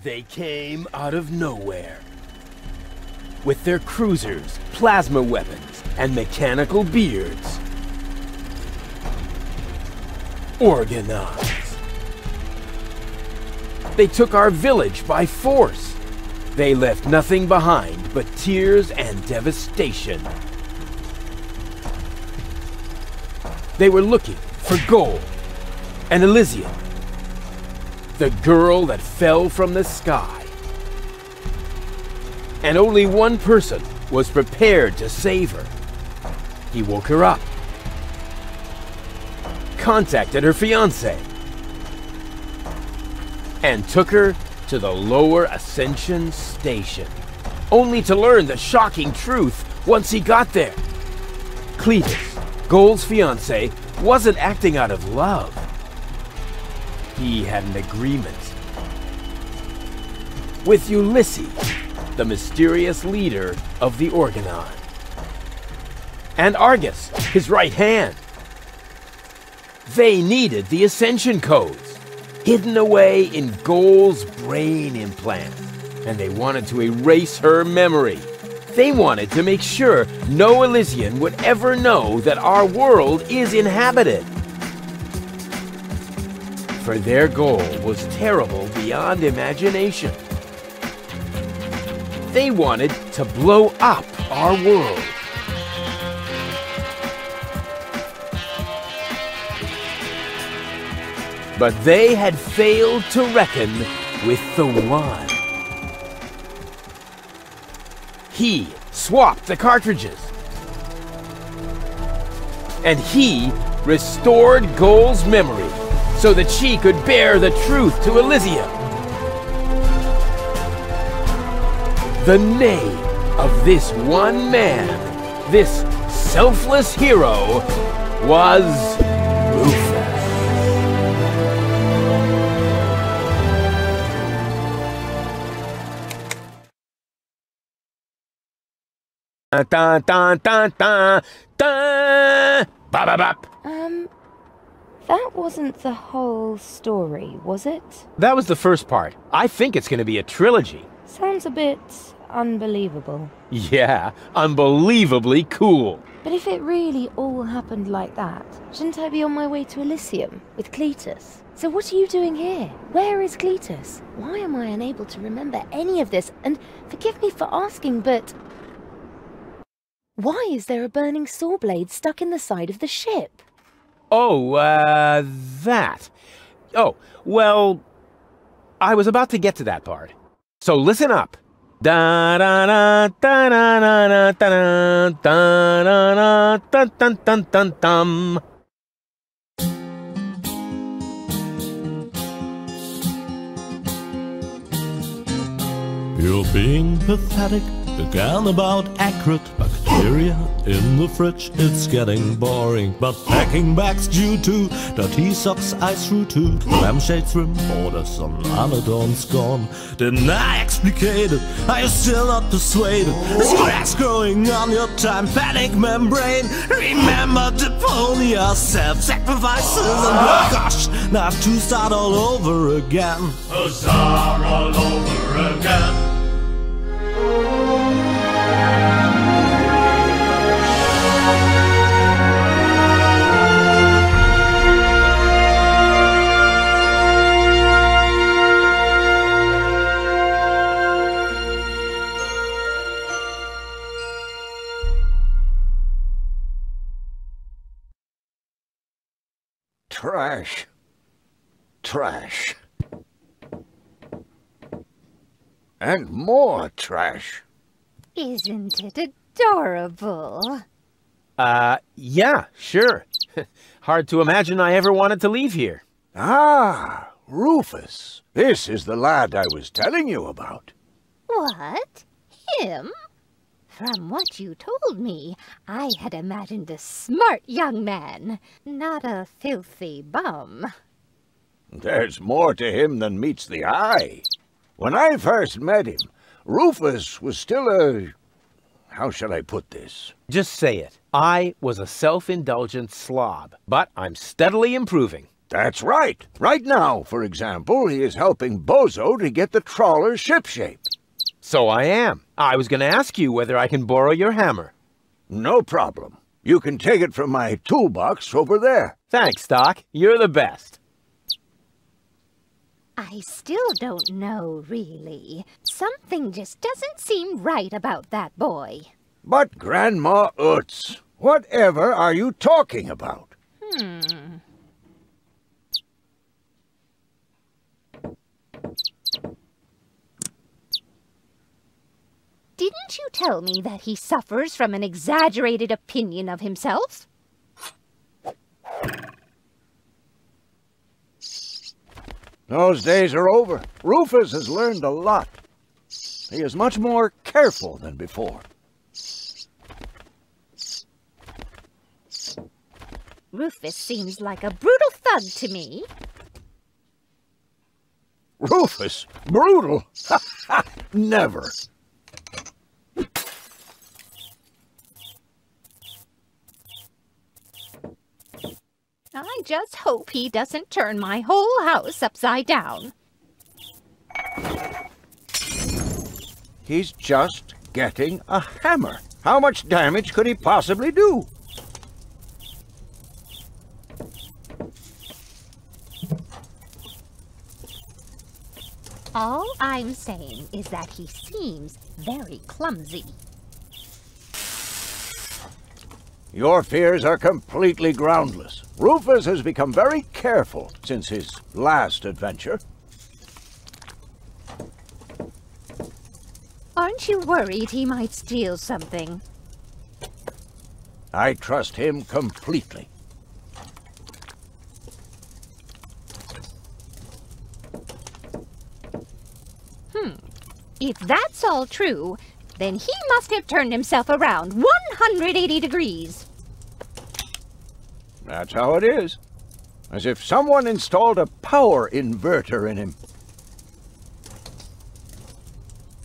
They came out of nowhere. With their cruisers, plasma weapons, and mechanical beards. Organize. They took our village by force. They left nothing behind but tears and devastation. They were looking for gold and Elysium, the girl that fell from the sky. And only one person was prepared to save her. He woke her up, contacted her fiancé, and took her to the lower Ascension station, only to learn the shocking truth once he got there. Cletus, Gold's fiancé, wasn't acting out of love. He had an agreement with Ulysses, the mysterious leader of the Organon, and Argus, his right hand. They needed the Ascension codes, hidden away in Gold's brain implant, and they wanted to erase her memory. They wanted to make sure no Elysian would ever know that our world is inhabited. For their goal was terrible beyond imagination. They wanted to blow up our world. But they had failed to reckon with the One. He swapped the cartridges. And he restored Gold's memory so that she could bear the truth to Elysium. The name of this one man, this selfless hero, was Rufus. Dun, dun, dun, dun, dun. Ba-ba-bop. That wasn't the whole story, was it? That was the first part. I think it's going to be a trilogy. Sounds a bit unbelievable. Yeah, unbelievably cool. But if it really all happened like that, shouldn't I be on my way to Elysium with Cletus? So what are you doing here? Where is Cletus? Why am I unable to remember any of this? And forgive me for asking, but why is there a burning saw blade stuck in the side of the ship? Oh, that. Oh, well, I was about to get to that part. So listen up. Da da da da da da da da da da dun dun dun dun. You're being pathetic again about accurate bacteria in the fridge. It's getting boring, but packing bags due to dirty socks I threw to lampshades, rim borders on anodons gone. Didn't I explicate it? Are you still not persuaded? There's grass growing on your tympanic membrane. Remember Deponia, self-sacrifices, and oh gosh, now I have to start all over again. Start all over again. Trash. Trash. And more trash. Isn't it adorable? Yeah, sure. Hard to imagine I ever wanted to leave here. Ah, Rufus. This is the lad I was telling you about. What? Him? From what you told me, I had imagined a smart young man, not a filthy bum. There's more to him than meets the eye. When I first met him, Rufus was still a... how shall I put this? Just say it. I was a self-indulgent slob, but I'm steadily improving. That's right. Right now, for example, he is helping Bozo to get the trawler shipshape. So I am. I was going to ask you whether I can borrow your hammer. No problem. You can take it from my toolbox over there. Thanks, Doc. You're the best. I still don't know, really. Something just doesn't seem right about that boy. But Grandma Utz, whatever are you talking about? Didn't you tell me that he suffers from an exaggerated opinion of himself? Those days are over. Rufus has learned a lot. He is much more careful than before. Rufus seems like a brutal thug to me. Rufus? Brutal? Never. I just hope he doesn't turn my whole house upside down. He's just getting a hammer. How much damage could he possibly do? All I'm saying is that he seems very clumsy. Your fears are completely groundless. Rufus has become very careful since his last adventure. Aren't you worried he might steal something? I trust him completely. If that's all true, then he must have turned himself around 180 degrees. That's how it is. As if someone installed a power inverter in him.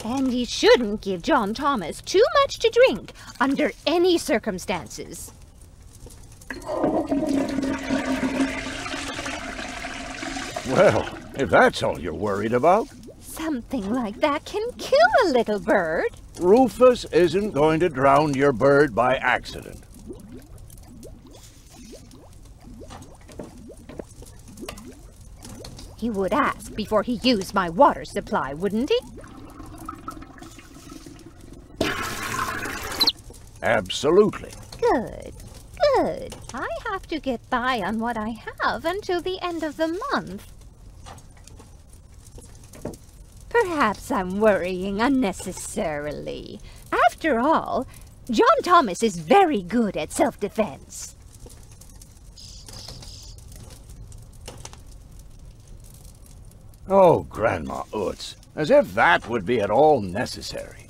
And he shouldn't give John Thomas too much to drink under any circumstances. Well, if that's all you're worried about. Something like that can kill a little bird. Rufus isn't going to drown your bird by accident. He would ask before he used my water supply, wouldn't he? Absolutely. Good, good. I have to get by on what I have until the end of the month. Perhaps I'm worrying unnecessarily. After all, John Thomas is very good at self-defense. Oh, Grandma Utz, as if that would be at all necessary.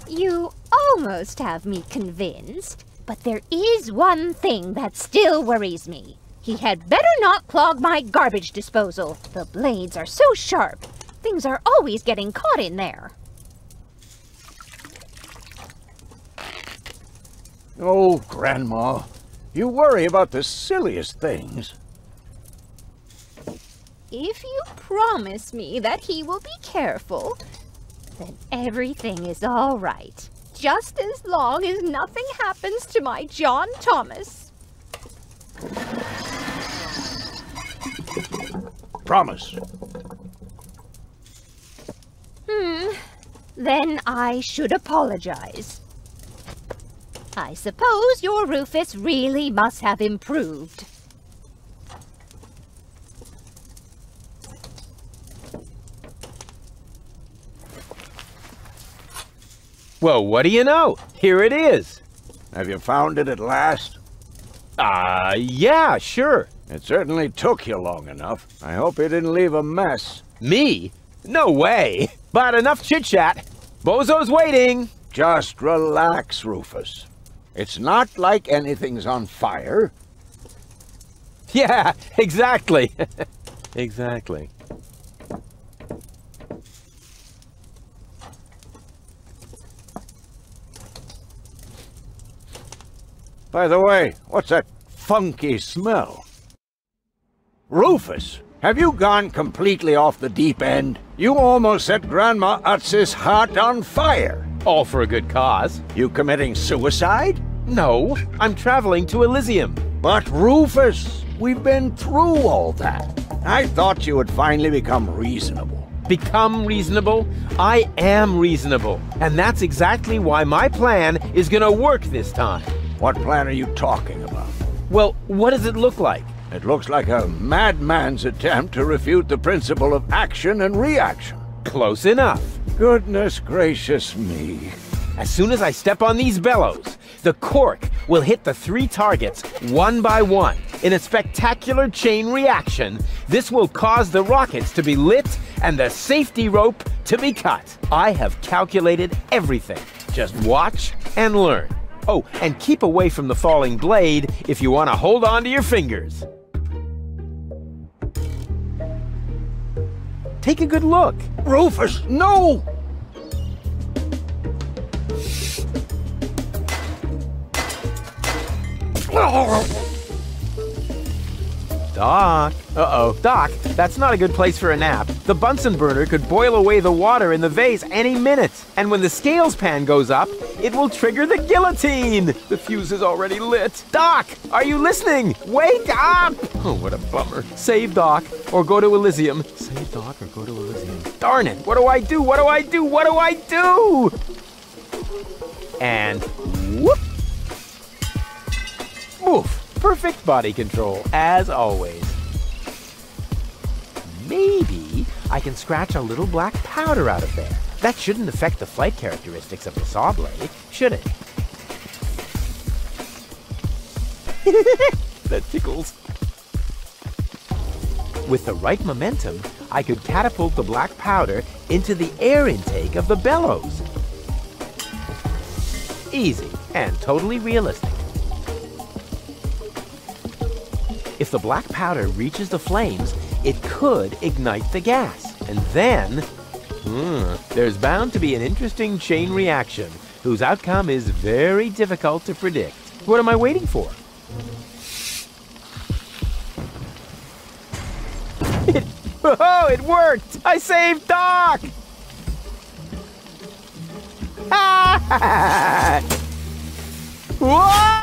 You almost have me convinced, but there is one thing that still worries me. He had better not clog my garbage disposal. The blades are so sharp. Things are always getting caught in there. Oh, Grandma, you worry about the silliest things. If you promise me that he will be careful, then everything is all right. Just as long as nothing happens to my John Thomas. Promise. Then I should apologize. I suppose your Rufus really must have improved. Well, what do you know? Here it is. Have you found it at last? Yeah, sure. It certainly took you long enough. I hope you didn't leave a mess. Me? No way. But enough chit-chat. Bozo's waiting. Just relax, Rufus. It's not like anything's on fire. Yeah, exactly. Exactly. By the way, what's that funky smell? Rufus, have you gone completely off the deep end? You almost set Grandma Utz's heart on fire. All for a good cause. You committing suicide? No, I'm traveling to Elysium. But Rufus, we've been through all that. I thought you would finally become reasonable. Become reasonable? I am reasonable. And that's exactly why my plan is gonna work this time. What plan are you talking about? Well, what does it look like? It looks like a madman's attempt to refute the principle of action and reaction. Close enough. Goodness gracious me. As soon as I step on these bellows, the cork will hit the 3 targets one by one. In a spectacular chain reaction, this will cause the rockets to be lit and the safety rope to be cut. I have calculated everything. Just watch and learn. Oh, and keep away from the falling blade if you want to hold on to your fingers. Take a good look. Rufus, no! Doc. Uh-oh. Doc, that's not a good place for a nap. The Bunsen burner could boil away the water in the vase any minute. And when the scales pan goes up, it will trigger the guillotine. The fuse is already lit. Doc, are you listening? Wake up! Oh, what a bummer. Save Doc, or go to Elysium. Save Doc, or go to Elysium. Darn it, what do I do? What do I do? What do I do? And whoop! Oof. Perfect body control, as always. Maybe I can scratch a little black powder out of there. That shouldn't affect the flight characteristics of the saw blade, should it? That tickles. With the right momentum, I could catapult the black powder into the air intake of the bellows. Easy and totally realistic. If the black powder reaches the flames, it could ignite the gas. And then, there's bound to be an interesting chain reaction, whose outcome is very difficult to predict. What am I waiting for? Oh, it worked! I saved Doc! Whoa!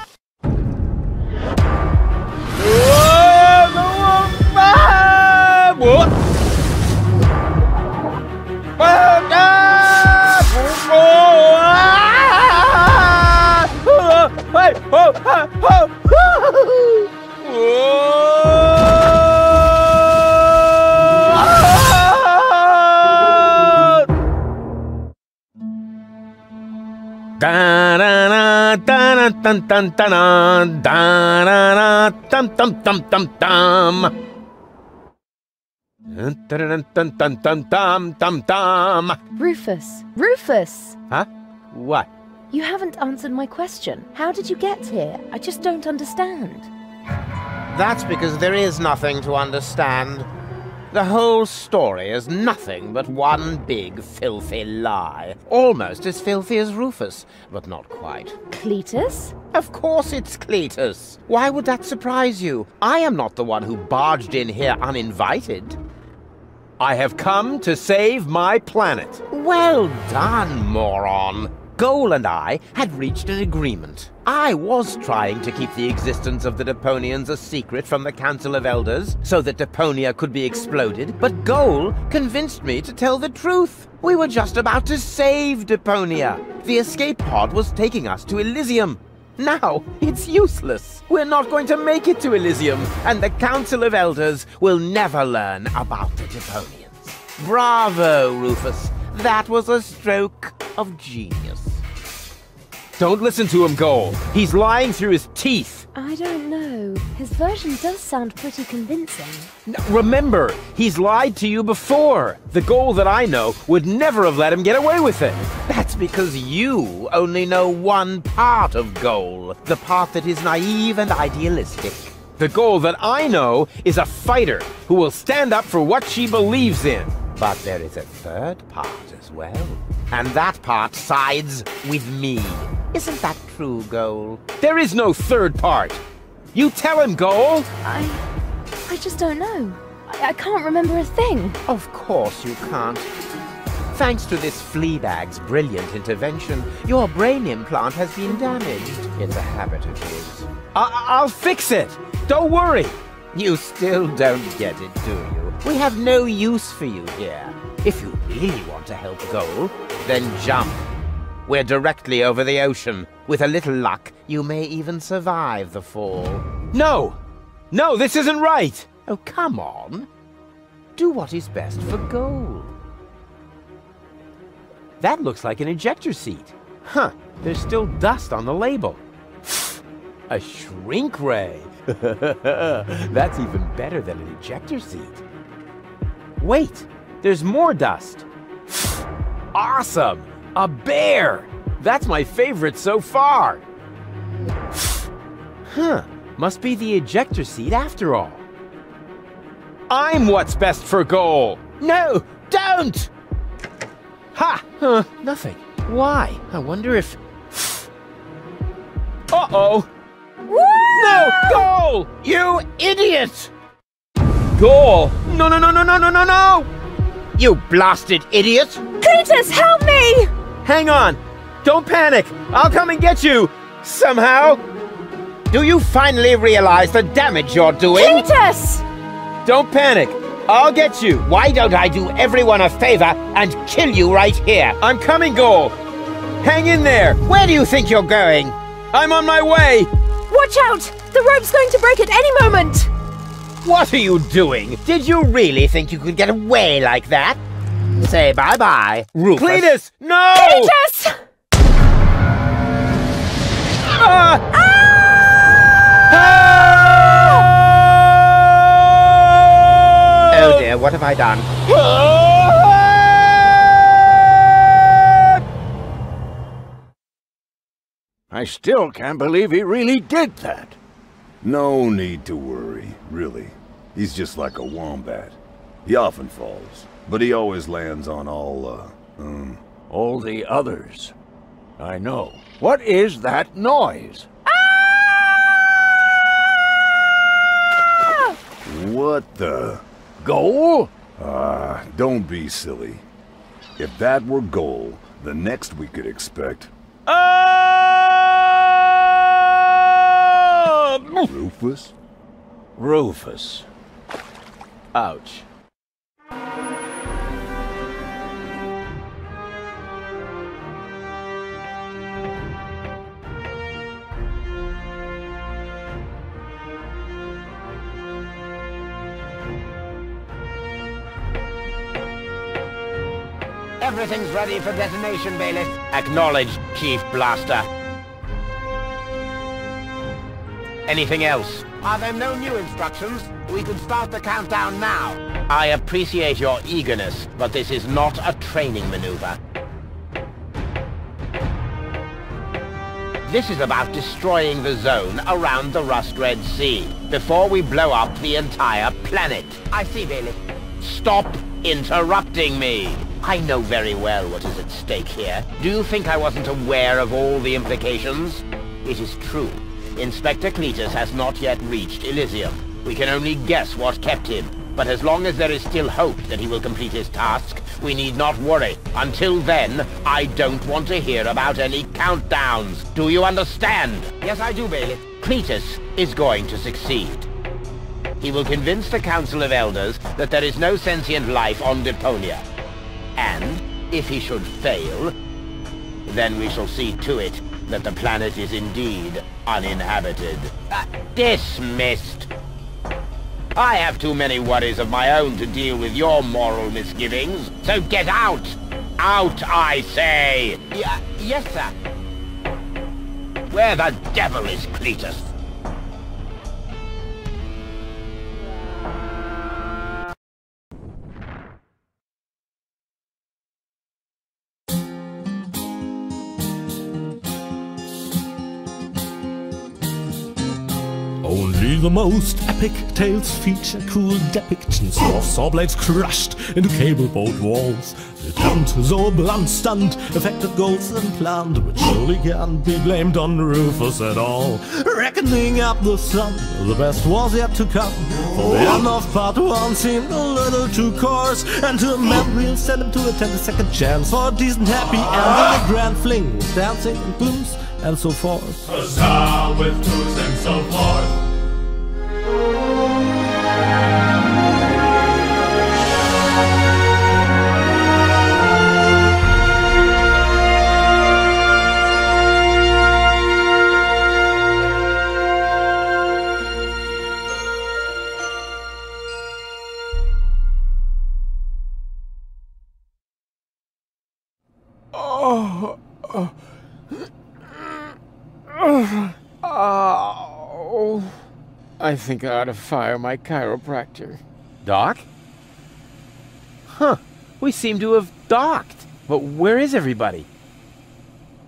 Rufus! Rufus! Huh? What? You haven't answered my question. How did you get here? I just don't understand. That's because there is nothing to understand. The whole story is nothing but one big filthy lie. Almost as filthy as Rufus, but not quite. Cletus? Of course it's Cletus. Why would that surprise you? I am not the one who barged in here uninvited. I have come to save my planet. Well done, moron. Goal and I had reached an agreement. I was trying to keep the existence of the Deponians a secret from the Council of Elders so that Deponia could be exploded, but Goal convinced me to tell the truth. We were just about to save Deponia. The escape pod was taking us to Elysium. Now, it's useless. We're not going to make it to Elysium, and the Council of Elders will never learn about the Deponians. Bravo, Rufus. That was a stroke of genius. Don't listen to him, Goal. He's lying through his teeth. I don't know. His version does sound pretty convincing. Remember, he's lied to you before. The Goal that I know would never have let him get away with it. That's because you only know one part of Goal, the part that is naive and idealistic. The Goal that I know is a fighter who will stand up for what she believes in. But there is a third part as well. and that part sides with me. Isn't that true, Goal? There is no third part. You tell him, Goal. I just don't know. I can't remember a thing. Of course you can't. Thanks to this Fleabag's brilliant intervention, your brain implant has been damaged. It's a habit of his. I'll fix it. Don't worry. You still don't get it, do you? We have no use for you here. If you really want to help Goal, then jump. We're directly over the ocean. With a little luck, you may even survive the fall. No! No, this isn't right! Oh, come on. Do what is best for Goal. That looks like an ejector seat. Huh, there's still dust on the label. A shrink ray. That's even better than an ejector seat. Wait, there's more dust. Awesome! A bear! That's my favorite so far. Huh, must be the ejector seat after all. I'm what's best for Goal. No, don't! Ha! Huh, nothing. Why? I wonder if... Uh-oh! No! Goal! You idiot! Goal! No, no, no, no, no, no, no, no! You blasted idiot! Cletus, help me! Hang on! Don't panic! I'll come and get you! Somehow! Do you finally realize the damage you're doing? Cletus! Don't panic! I'll get you! Why don't I do everyone a favor and kill you right here? I'm coming, Goal! Hang in there! Where do you think you're going? I'm on my way! Watch out! The rope's going to break at any moment! What are you doing? Did you really think you could get away like that? Say bye-bye, Rufus. Cletus! No! Cletus! Oh dear, what have I done? I still can't believe he really did that. No need to worry, really. He's just like a wombat. He often falls, but he always lands on all the others. I know. What is that noise? What the? Goal? Don't be silly. If that were Goal, the next we could expect... Rufus? Rufus. Ouch. Everything's ready for detonation, Bailiff. Acknowledged, Chief Blaster. Anything else? Are there no new instructions? We could start the countdown now. I appreciate your eagerness, but this is not a training maneuver. This is about destroying the zone around the Rust Red Sea before we blow up the entire planet. I see, Bailiff. Stop interrupting me. I know very well what is at stake here. Do you think I wasn't aware of all the implications? It is true. Inspector Cletus has not yet reached Elysium. We can only guess what kept him. But as long as there is still hope that he will complete his task, we need not worry. Until then, I don't want to hear about any countdowns. Do you understand? Yes, I do, Bailiff. Cletus is going to succeed. He will convince the Council of Elders that there is no sentient life on Deponia. And, if he should fail, then we shall see to it that the planet is indeed uninhabited. Dismissed! I have too many worries of my own to deal with your moral misgivings, so get out! Out, I say! Yes, sir. Where the devil is Cletus? Only the most epic tales feature cool depictions of saw blades crushed into cable boat walls, attempt, so blunt stunt affected goals and planned, which surely can't be blamed on Rufus at all. Reckoning up the sum, the best was yet to come. For the end of part 1 seemed a little too coarse, and to a man we'll send him to attend a second chance for a decent happy end and a grand fling with dancing and blues and so forth. Huzzah with booze and so forth. I think I ought to fire my chiropractor. Doc? Huh. We seem to have docked. But where is everybody?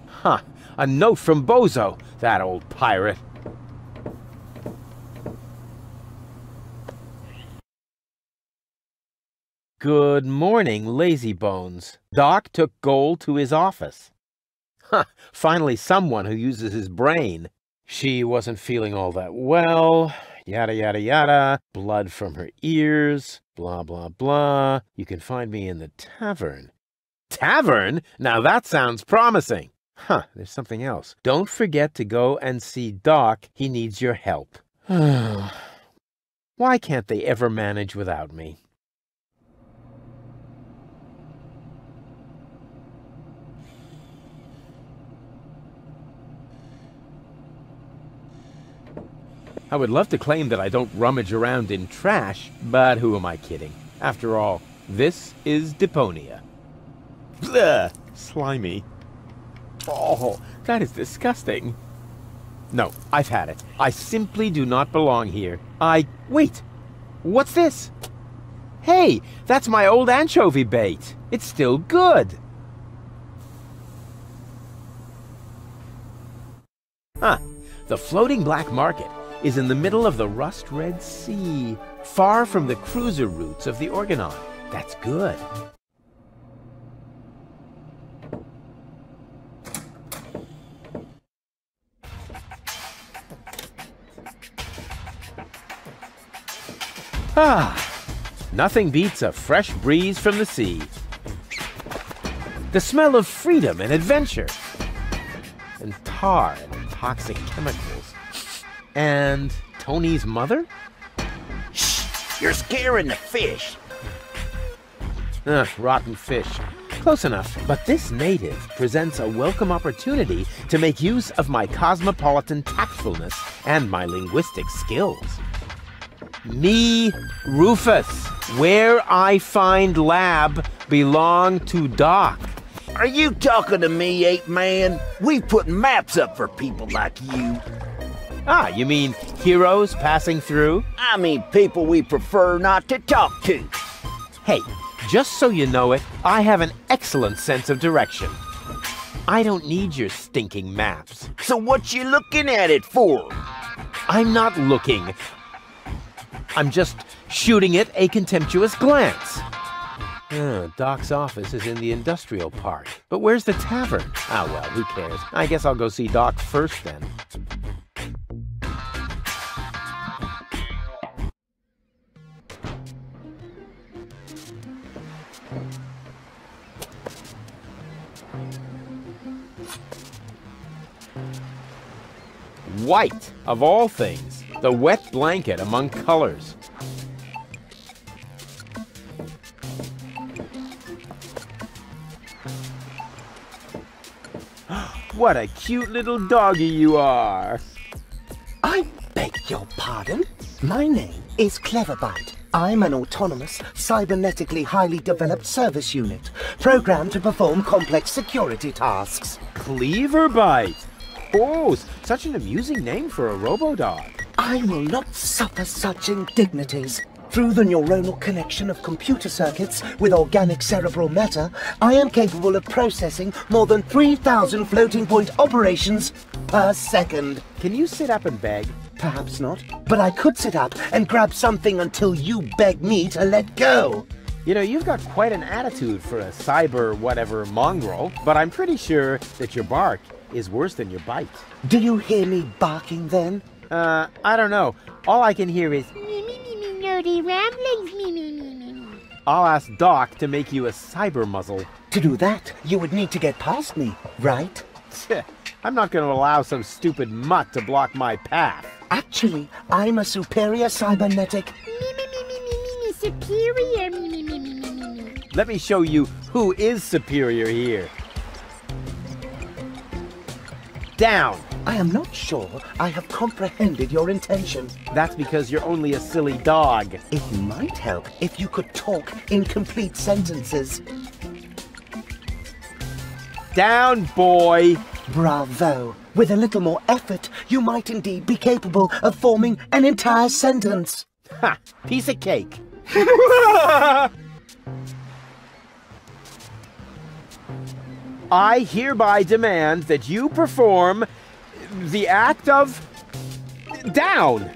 Huh. A note from Bozo, that old pirate. Good morning, lazy bones. Doc took Gold to his office. Huh. Finally someone who uses his brain. She wasn't feeling all that well, yada yada yada, blood from her ears, blah blah blah. You can find me in the tavern. Tavern? Now that sounds promising. Huh, there's something else. Don't forget to go and see Doc. He needs your help. Why can't they ever manage without me? I would love to claim that I don't rummage around in trash, but who am I kidding? After all, this is Deponia. Blech, slimy. Oh, that is disgusting. No, I've had it. I simply do not belong here. Wait! What's this? Hey, that's my old anchovy bait. It's still good. Huh. The floating black market is in the middle of the rust-red sea, far from the cruiser routes of the Organon. That's good. Nothing beats a fresh breeze from the sea. The smell of freedom and adventure. And tar and toxic chemicals. And Tony's mother? Shh! You're scaring the fish. Rotten fish. Close enough. But this native presents a welcome opportunity to make use of my cosmopolitan tactfulness and my linguistic skills. Me, Rufus, where I find lab belong to Doc. Are you talking to me, ape man? We put maps up for people like you. You mean heroes passing through? I mean people we prefer not to talk to. Hey, just so you know it, I have an excellent sense of direction. I don't need your stinking maps. So what you looking at it for? I'm not looking. I'm just shooting it a contemptuous glance. Doc's office is in the industrial park. But where's the tavern? Well, who cares? I guess I'll go see Doc first then. White, of all things. The wet blanket among colors. What a cute little doggy you are. I beg your pardon? My name is Cleverbite. I'm an autonomous, cybernetically highly developed service unit, programmed to perform complex security tasks. Cleverbite? Oh, such an amusing name for a robo-dog. I will not suffer such indignities. Through the neuronal connection of computer circuits with organic cerebral matter, I am capable of processing more than 3,000 floating point operations per second. Can you sit up and beg? Perhaps not, but I could sit up and grab something until you beg me to let go. You know, you've got quite an attitude for a cyber whatever mongrel, but I'm pretty sure that your bark is worse than your bite. Do you hear me barking then? I don't know. All I can hear is Nerdy ramblings, I'll ask Doc to make you a cyber muzzle. To do that, you would need to get past me, right? I'm not going to allow some stupid mutt to block my path. Actually, I'm a superior cybernetic. superior, Let me show you who is superior here. Down. I am not sure I have comprehended your intention. That's because you're only a silly dog. It might help if you could talk in complete sentences. Down, boy. Bravo. With a little more effort, you might indeed be capable of forming an entire sentence. Ha! Piece of cake. I hereby demand that you perform the act of down.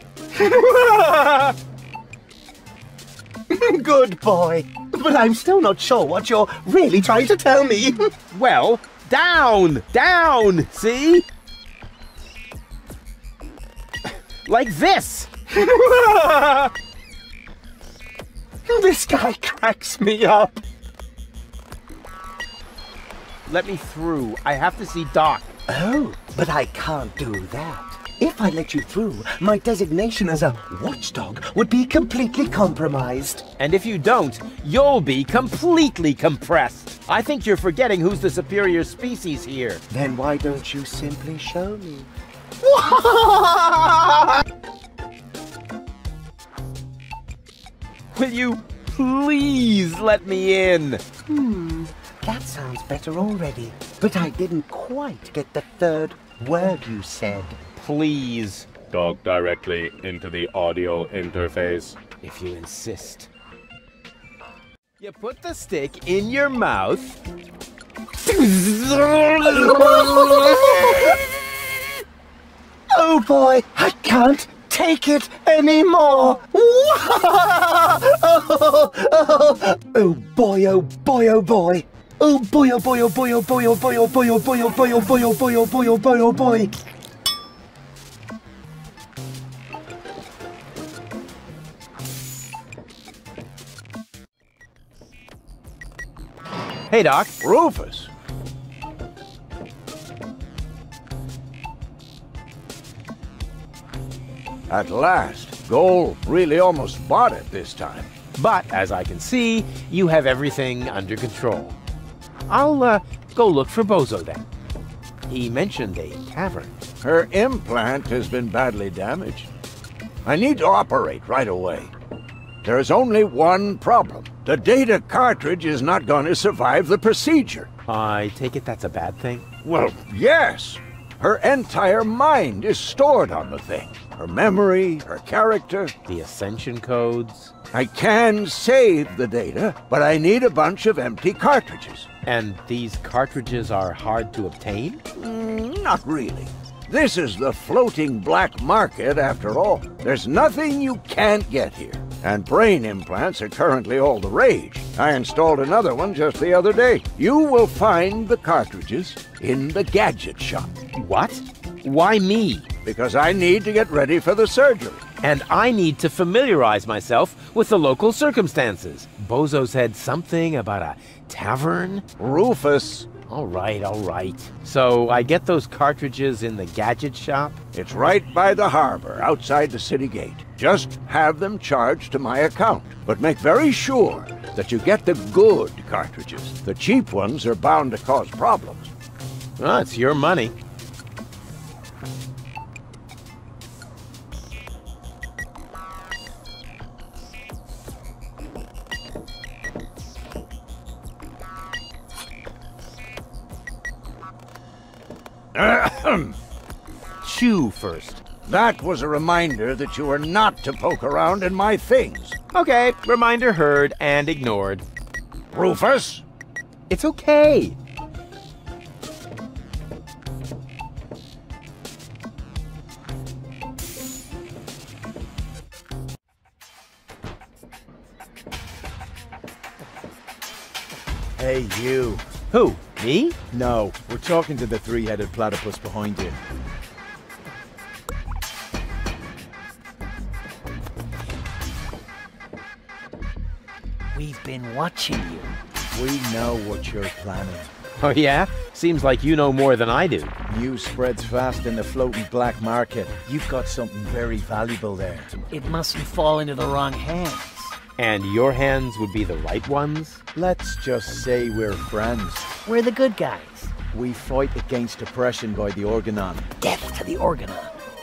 Good boy. But I'm still not sure what you're really trying to tell me. Well, down, down, see? Like this. This guy cracks me up. Let me through. I have to see Doc. Oh, but I can't do that. If I let you through, my designation as a watchdog would be completely compromised. And if you don't, you'll be completely compressed. I think you're forgetting who's the superior species here. Then why don't you simply show me? Will you please let me in? That sounds better already. But I didn't quite get the third word you said. Please. Talk directly into the audio interface. If you insist. You put the stick in your mouth. Oh boy, I can't take it anymore. Oh boy, oh boy, oh boy. Oh boy, oh boy, oh boy, oh boy, oh boy, oh boy, oh boy, oh boy, oh boy, oh boy, oh boy, oh boy, oh boy. Hey, Doc. Rufus! At last, Goal really almost bought it this time. But, as I can see, you have everything under control. I'll, go look for Bozo then. He mentioned a tavern. Her implant has been badly damaged. I need to operate right away. There is only one problem. The data cartridge is not going to survive the procedure. I take it that's a bad thing? Well, yes. Her entire mind is stored on the thing. Her memory, her character. The ascension codes. I can save the data, but I need a bunch of empty cartridges. And these cartridges are hard to obtain? Not really. This is the floating black market after all. There's nothing you can't get here. And brain implants are currently all the rage. I installed another one just the other day. You will find the cartridges in the gadget shop. What? Why me? Because I need to get ready for the surgery. And I need to familiarize myself with the local circumstances. Bozo said something about a tavern? Rufus. All right, all right. So I get those cartridges in the gadget shop? It's right by the harbor, outside the city gate. Just have them charged to my account. But make very sure that you get the good cartridges. The cheap ones are bound to cause problems. Well, it's your money. Chew first. That was a reminder that you are not to poke around in my things. Okay, reminder heard and ignored. Rufus? It's okay. Hey, you. Who? Me? No, we're talking to the three-headed platypus behind you. We've been watching you. We know what you're planning. Oh yeah? Seems like you know more than I do. News spreads fast in the floating black market. You've got something very valuable there. It mustn't fall into the wrong hands. And your hands would be the right ones? Let's just say we're friends. We're the good guys. We fight against oppression by the Organon. Death to the Organon.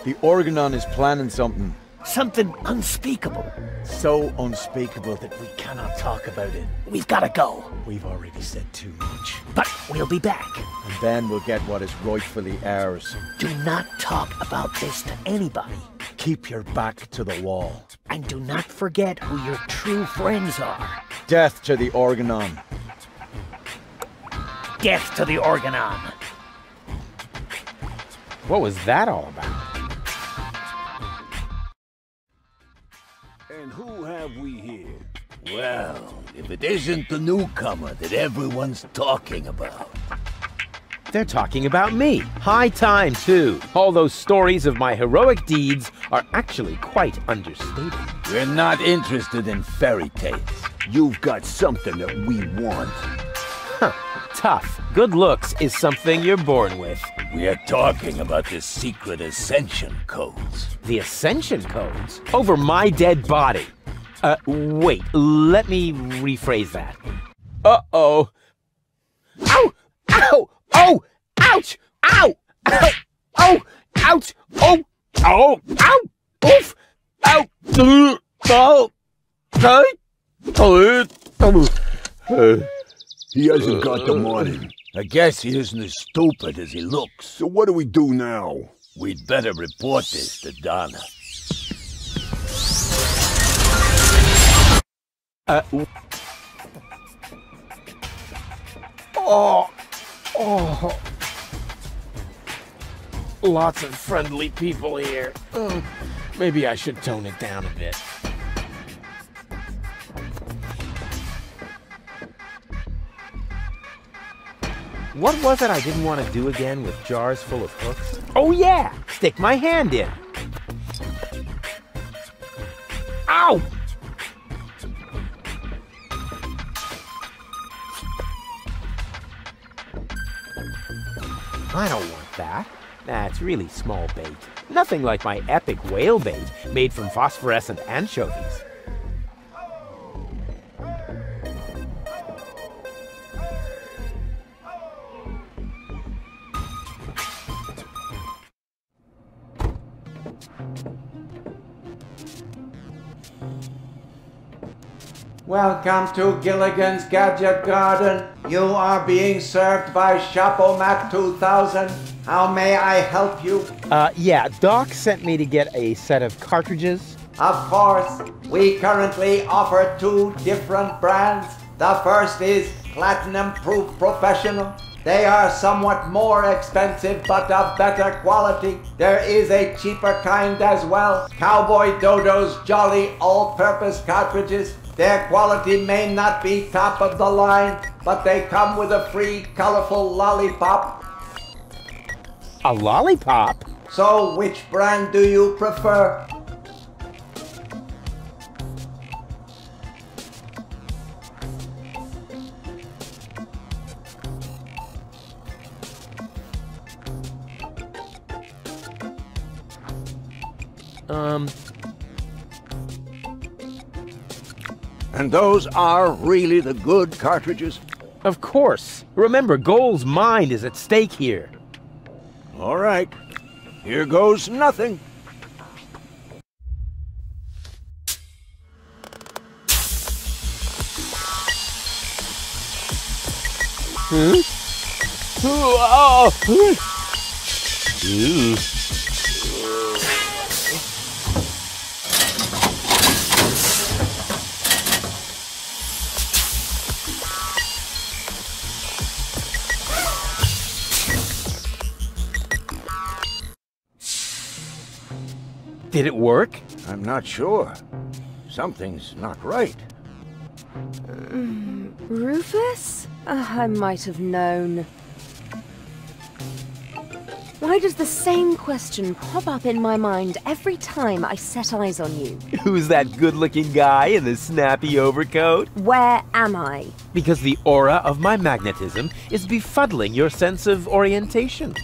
The Organon is planning something. Something unspeakable. So unspeakable that we cannot talk about it. We've gotta go. We've already said too much. But we'll be back. And then we'll get what is rightfully ours. Do not talk about this to anybody. Keep your back to the wall. And do not forget who your true friends are. Death to the Organon. Death to the Organon. What was that all about? And who have we here? Well, if it isn't the newcomer that everyone's talking about. They're talking about me. High time, too. All those stories of my heroic deeds are actually quite understated. We're not interested in fairy tales. You've got something that we want. Huh. Tough. Good looks is something you're born with. We are talking about the secret ascension codes. The ascension codes? Over my dead body. Wait. Let me rephrase that. Uh-oh. Ow! Ow! Oh! Ouch! Ow! Ow! Oh! Ouch! Oh! Oh! Ow! Oof! Ow! Oh! He hasn't got the money. I guess he isn't as stupid as he looks. So what do we do now? We'd better report this to Donna. Oh. Lots of friendly people here. Maybe I should tone it down a bit. What was it I didn't want to do again with jars full of hooks? Oh yeah! Stick my hand in. Ow! I don't want that. That's really small bait. Nothing like my epic whale bait made from phosphorescent anchovies. Welcome to Gilligan's Gadget Garden. You are being served by Shopomat 2000. How may I help you? Yeah, Doc sent me to get a set of cartridges. Of course, we currently offer 2 different brands. The first is Platinum Proof Professional. They are somewhat more expensive, but of better quality. There is a cheaper kind as well. Cowboy Dodo's Jolly All-Purpose Cartridges. Their quality may not be top of the line, but they come with a free colorful lollipop. A lollipop? So which brand do you prefer? And those are really the good cartridges? Of course. Remember, Goal's mind is at stake here. All right. Here goes nothing. Huh? Oh! Ew. Did it work? I'm not sure. Something's not right. Rufus? I might have known. Why does the same question pop up in my mind every time I set eyes on you? Who's that good-looking guy in the snappy overcoat? Where am I? Because the aura of my magnetism is befuddling your sense of orientation.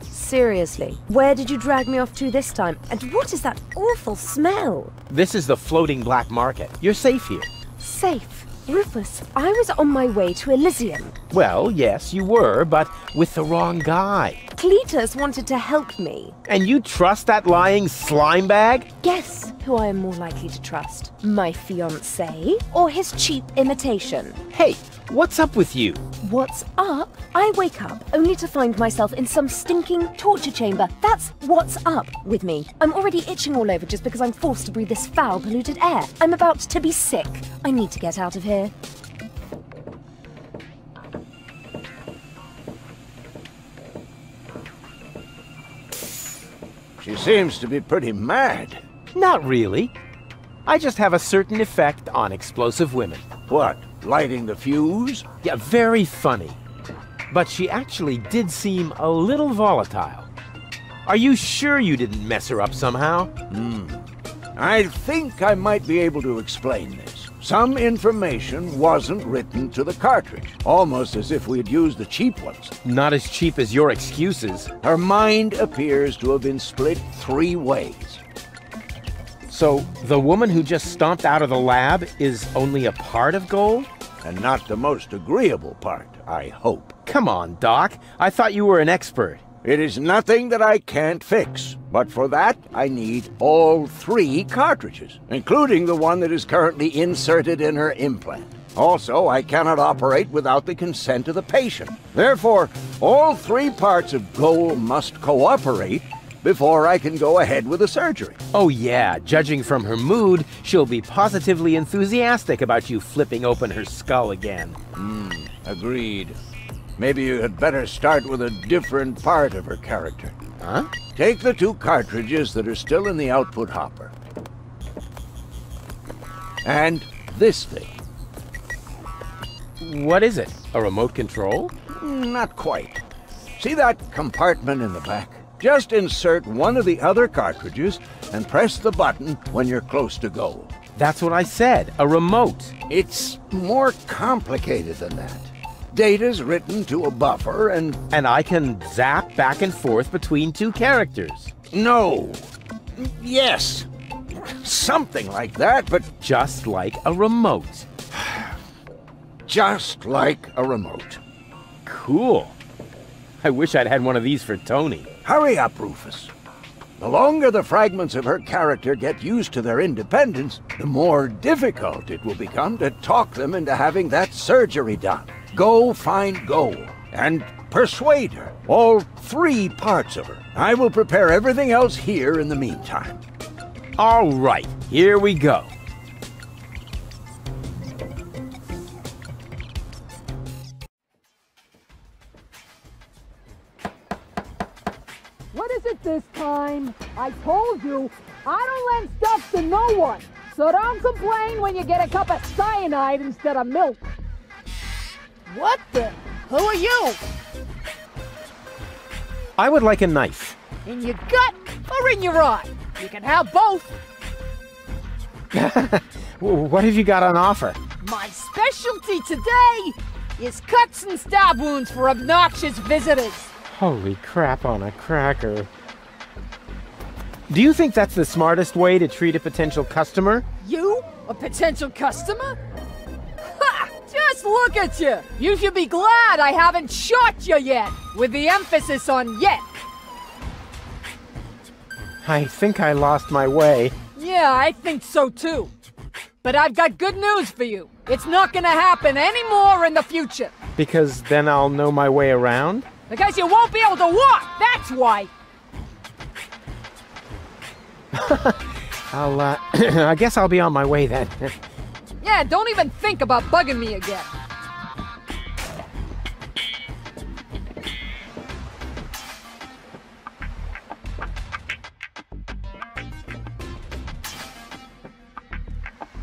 Seriously, where did you drag me off to this time? And what is that awful smell? This is the floating black market. You're safe here. Safe? Rufus, I was on my way to Elysium. Well, yes, you were, but with the wrong guy. Cletus wanted to help me. And you trust that lying slime bag? Guess who I am more likely to trust? My fiancé or his cheap imitation? Hey, what's up with you? What's up? I wake up only to find myself in some stinking torture chamber. That's what's up with me. I'm already itching all over just because I'm forced to breathe this foul, polluted air. I'm about to be sick. I need to get out of here. She seems to be pretty mad. Not really. I just have a certain effect on explosive women. What, lighting the fuse? Yeah, very funny. But she actually did seem a little volatile. Are you sure you didn't mess her up somehow? I think I might be able to explain this. Some information wasn't written to the cartridge, almost as if we had used the cheap ones. Not as cheap as your excuses. Her mind appears to have been split 3 ways. So, the woman who just stomped out of the lab is only a part of Gold? And not the most agreeable part, I hope. Come on, Doc. I thought you were an expert. It is nothing that I can't fix, but for that I need all 3 cartridges, including the one that is currently inserted in her implant. Also, I cannot operate without the consent of the patient. Therefore, all 3 parts of Goal must cooperate before I can go ahead with the surgery. Oh yeah, judging from her mood, she'll be positively enthusiastic about you flipping open her skull again. Agreed. Maybe you had better start with a different part of her character. Huh? Take the 2 cartridges that are still in the output hopper. And this thing. What is it? A remote control? Not quite. See that compartment in the back? Just insert one of the other cartridges and press the button when you're close to Goal. That's what I said, a remote. It's more complicated than that. Data's written to a buffer and I can zap back and forth between 2 characters. No. Yes. Something like that, but Just like a remote. just like a remote. Cool. I wish I'd had one of these for Tony. Hurry up, Rufus. The longer the fragments of her character get used to their independence, the more difficult it will become to talk them into having that surgery done. Go find Goal and persuade her. All 3 parts of her. I will prepare everything else here in the meantime. All right, here we go. What is it this time? I told you, I don't lend stuff to no one. So don't complain when you get a cup of cyanide instead of milk. What the? Who are you? I would like a knife. In your gut or in your eye? You can have both. What have you got on offer? My specialty today is cuts and stab wounds for obnoxious visitors. Holy crap on a cracker. Do you think that's the smartest way to treat a potential customer? You? A potential customer? Ha! Just look at you! You should be glad I haven't shot you yet, with the emphasis on yet. I think I lost my way. Yeah, I think so too. But I've got good news for you. It's not gonna happen anymore in the future. Because then I'll know my way around? Because you won't be able to walk, that's why! I guess I'll be on my way then. Yeah, don't even think about bugging me again.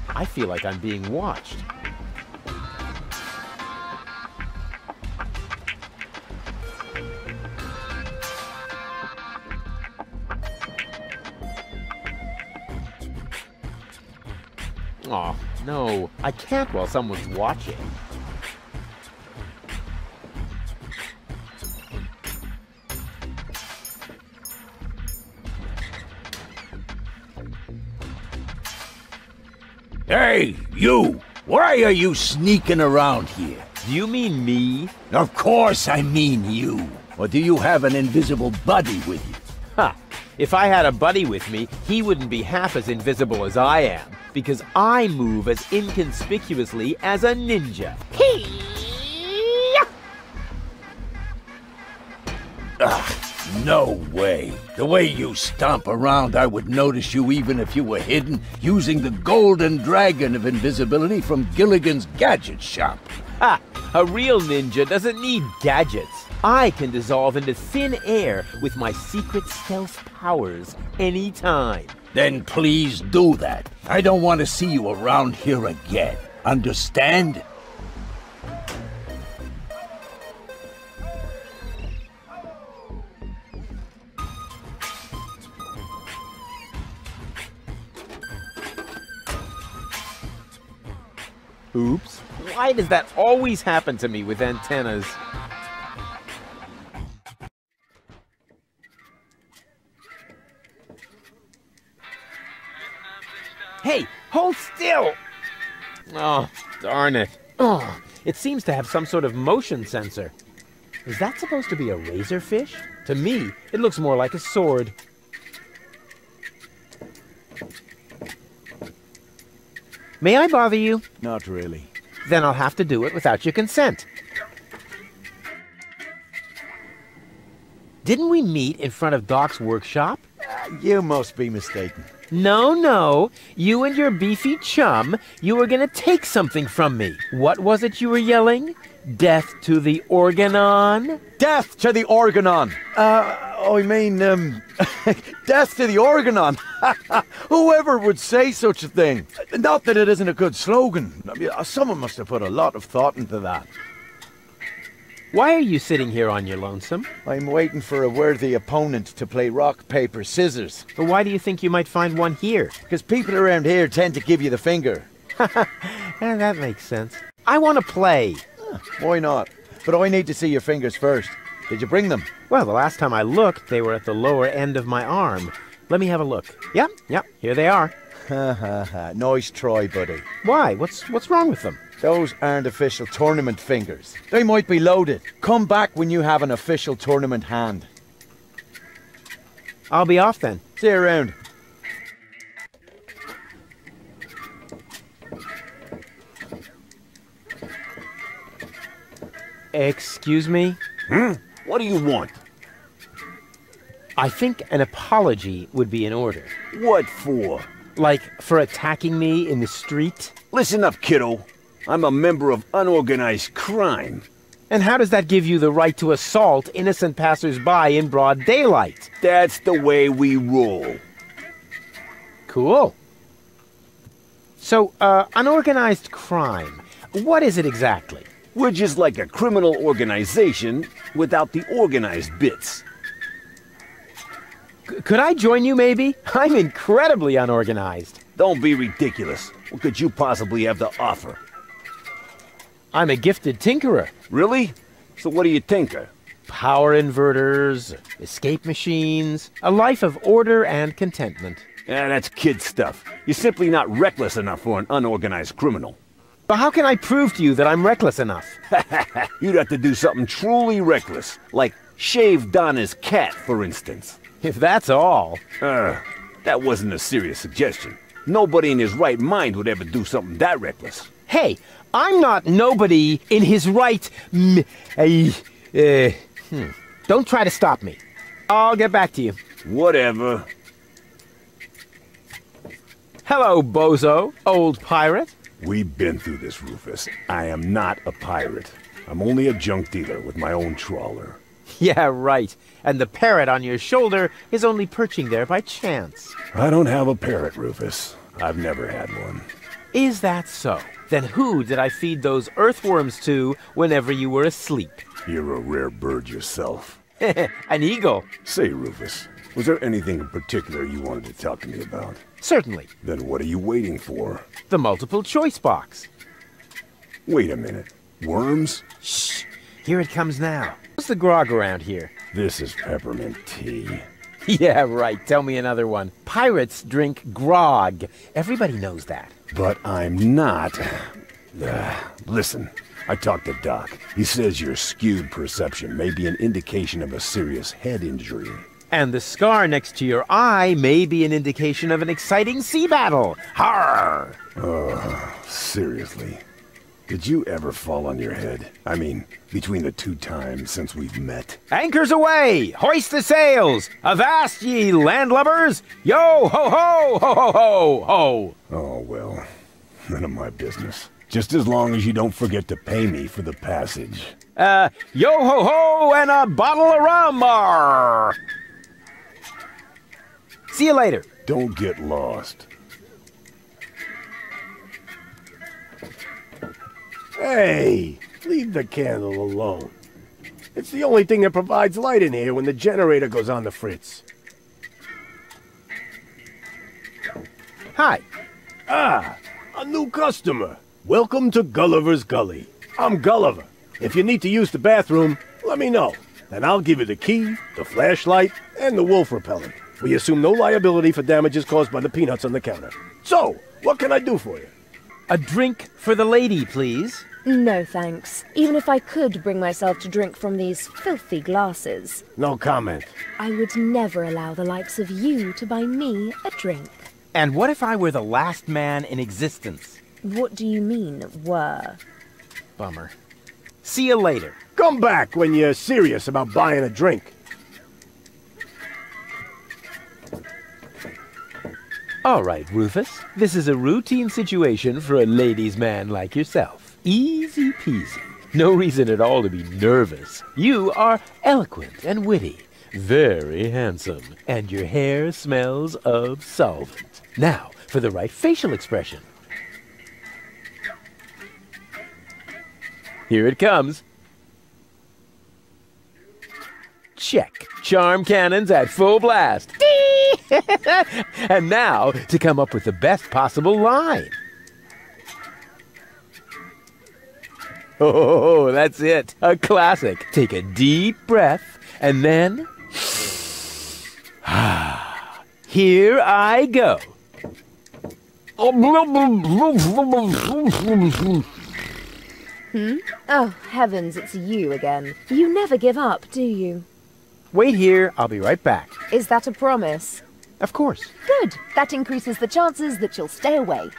I feel like I'm being watched. Oh, no. I can't while someone's watching. Hey, you! Why are you sneaking around here? Do you mean me? Of course I mean you. Or do you have an invisible buddy with you? Ha! If I had a buddy with me, he wouldn't be half as invisible as I am, because I move as inconspicuously as a ninja. No way. The way you stomp around, I would notice you even if you were hidden using the golden dragon of invisibility from Gilligan's Gadget Shop. Ha! A real ninja doesn't need gadgets. I can dissolve into thin air with my secret stealth powers anytime. Then please do that. I don't want to see you around here again. Understand? Oops. Why does that always happen to me with antennas? Hey, hold still! Oh, darn it. Oh, it seems to have some sort of motion sensor. Is that supposed to be a razorfish? To me, it looks more like a sword. May I bother you? Not really. Then I'll have to do it without your consent. Didn't we meet in front of Doc's workshop? You must be mistaken. No. You and your beefy chum, you were gonna take something from me. What was it you were yelling? Death to the Organon? Death to the Organon! Death to the Organon! Whoever would say such a thing? Not that it isn't a good slogan. I mean, someone must have put a lot of thought into that. Why are you sitting here on your lonesome? I'm waiting for a worthy opponent to play rock, paper, scissors. But why do you think you might find one here? Because people around here tend to give you the finger. Yeah, that makes sense. I want to play. Why not? But I need to see your fingers first. Did you bring them? Well, the last time I looked, they were at the lower end of my arm. Let me have a look. Yep, here they are. Nice try, buddy. Why? What's wrong with them? Those aren't official tournament fingers. They might be loaded. Come back when you have an official tournament hand. I'll be off then. See you around. Excuse me? What do you want? I think an apology would be in order. What for? Like, for attacking me in the street? Listen up, kiddo. I'm a member of unorganized crime. And how does that give you the right to assault innocent passers-by in broad daylight? That's the way we roll. Cool. So, unorganized crime, what is it exactly? We're just like a criminal organization without the organized bits. Could I join you, maybe? I'm incredibly unorganized. Don't be ridiculous. What could you possibly have to offer? I'm a gifted tinkerer. Really? So what do you tinker? Power inverters, escape machines, a life of order and contentment. Yeah, that's kid stuff. You're simply not reckless enough for an unorganized criminal. But how can I prove to you that I'm reckless enough? You'd have to do something truly reckless, like shave Donna's cat, for instance. If that's all. That wasn't a serious suggestion. Nobody in his right mind would ever do something that reckless. Hey, I'm not nobody in his right... Don't try to stop me. I'll get back to you. Whatever. Hello, bozo, old pirate. We've been through this, Rufus. I am not a pirate. I'm only a junk dealer with my own trawler. Yeah, right. And the parrot on your shoulder is only perching there by chance. I don't have a parrot, Rufus. I've never had one. Is that so? Then who did I feed those earthworms to whenever you were asleep? You're a rare bird yourself. An eagle. Say, Rufus, Was there anything in particular you wanted to talk to me about? Certainly. Then what are you waiting for? The multiple choice box. Wait a minute. Worms? Shh. Here it comes now. What's the grog around here? This is peppermint tea. Yeah, right. Tell me another one. Pirates drink grog. Everybody knows that. But I'm not. Listen, I talked to Doc. He says your skewed perception may be an indication of a serious head injury. And the scar next to your eye may be an indication of an exciting sea battle. Harr! Seriously. Did you ever fall on your head? I mean, between the 2 times since we've met. Anchors away! Hoist the sails! Avast ye landlubbers! Yo ho ho ho ho ho ho! Oh, well, none of my business. Just as long as you don't forget to pay me for the passage. Yo ho ho and a bottle of rum! Arr! See you later. Don't get lost. Hey, leave the candle alone. It's the only thing that provides light in here when the generator goes on the fritz. Hi. Ah, a new customer. Welcome to Gulliver's Gully. I'm Gulliver. If you need to use the bathroom, let me know. Then I'll give you the key, the flashlight, and the wolf repellent. We assume no liability for damages caused by the peanuts on the counter. So, what can I do for you? A drink for the lady, please. No, thanks. Even if I could bring myself to drink from these filthy glasses. No comment. I would never allow the likes of you to buy me a drink. And what if I were the last man in existence? What do you mean, were? Bummer. See you later. Come back when you're serious about buying a drink. All right, Rufus. This is a routine situation for a ladies' man like yourself. Easy peasy. No reason at all to be nervous. You are eloquent and witty. Very handsome. And your hair smells of solvent. Now, for the right facial expression. Here it comes. Check. Charm cannons at full blast. And now, to come up with the best possible line. Oh, that's it. A classic. Take a deep breath, and then... Here I go. Oh, heavens, it's you again. You never give up, do you? Wait here, I'll be right back. Is that a promise? Of course. Good. That increases the chances that you'll stay away.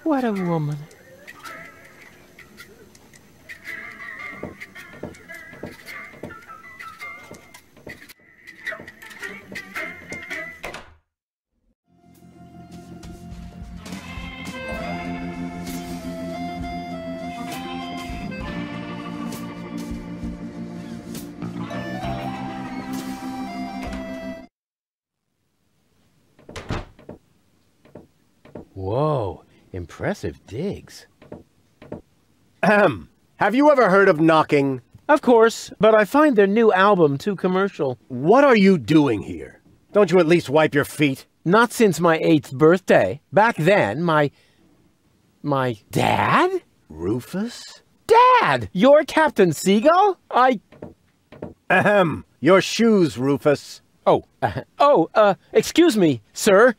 What a woman. Whoa, impressive digs. Ahem. Have you ever heard of knocking? Of course, but I find their new album too commercial. What are you doing here? Don't you at least wipe your feet? Not since my 8th birthday. Back then, my dad? Rufus? Dad! You're Captain Seagull? Ahem. Your shoes, Rufus. Excuse me, sir.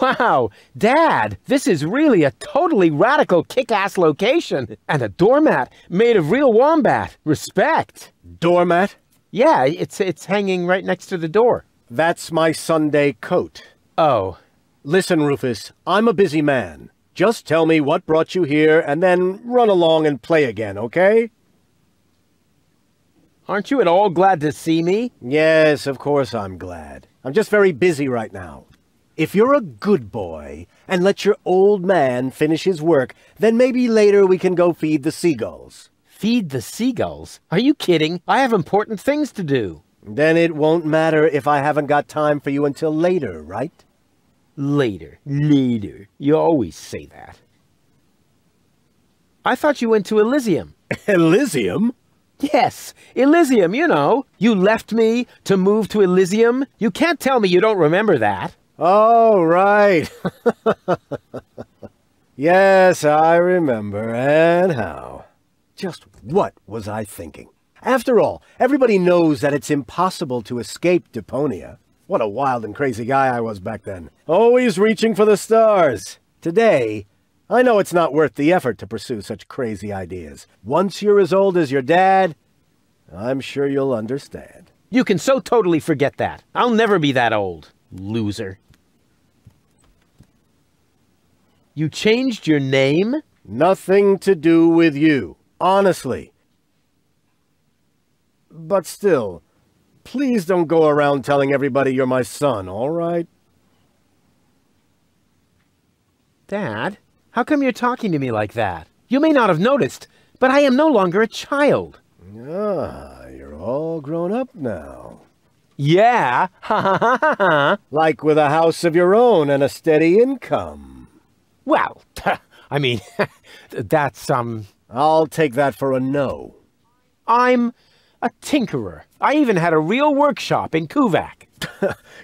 Wow, Dad, this is really a totally radical kick-ass location. And a doormat made of real wombat. Respect. Doormat? Yeah, it's hanging right next to the door. That's my Sunday coat. Oh. Listen, Rufus, I'm a busy man. Just tell me what brought you here and then run along and play again, okay? Aren't you at all glad to see me? Yes, of course I'm glad. I'm just very busy right now. If you're a good boy and let your old man finish his work, then maybe later we can go feed the seagulls. Feed the seagulls? Are you kidding? I have important things to do. Then it won't matter if I haven't got time for you until later, right? Later. You always say that. I thought you went to Elysium. Elysium? Yes, Elysium, you know. You left me to move to Elysium. You can't tell me you don't remember that. Oh, right. Yes, I remember. And how? Just what was I thinking? After all, everybody knows that it's impossible to escape Deponia. What a wild and crazy guy I was back then. Always reaching for the stars. Today, I know it's not worth the effort to pursue such crazy ideas. Once you're as old as your dad, I'm sure you'll understand. You can so totally forget that. I'll never be that old, loser. You changed your name? Nothing to do with you, honestly. But still, please don't go around telling everybody you're my son, all right? Dad, how come you're talking to me like that? You may not have noticed, but I am no longer a child. Ah, you're all grown up now. Yeah, ha ha ha ha ha. Like with a house of your own and a steady income. Well, I mean, that's, I'll take that for a no. I'm a tinkerer. I even had a real workshop in Kuvak.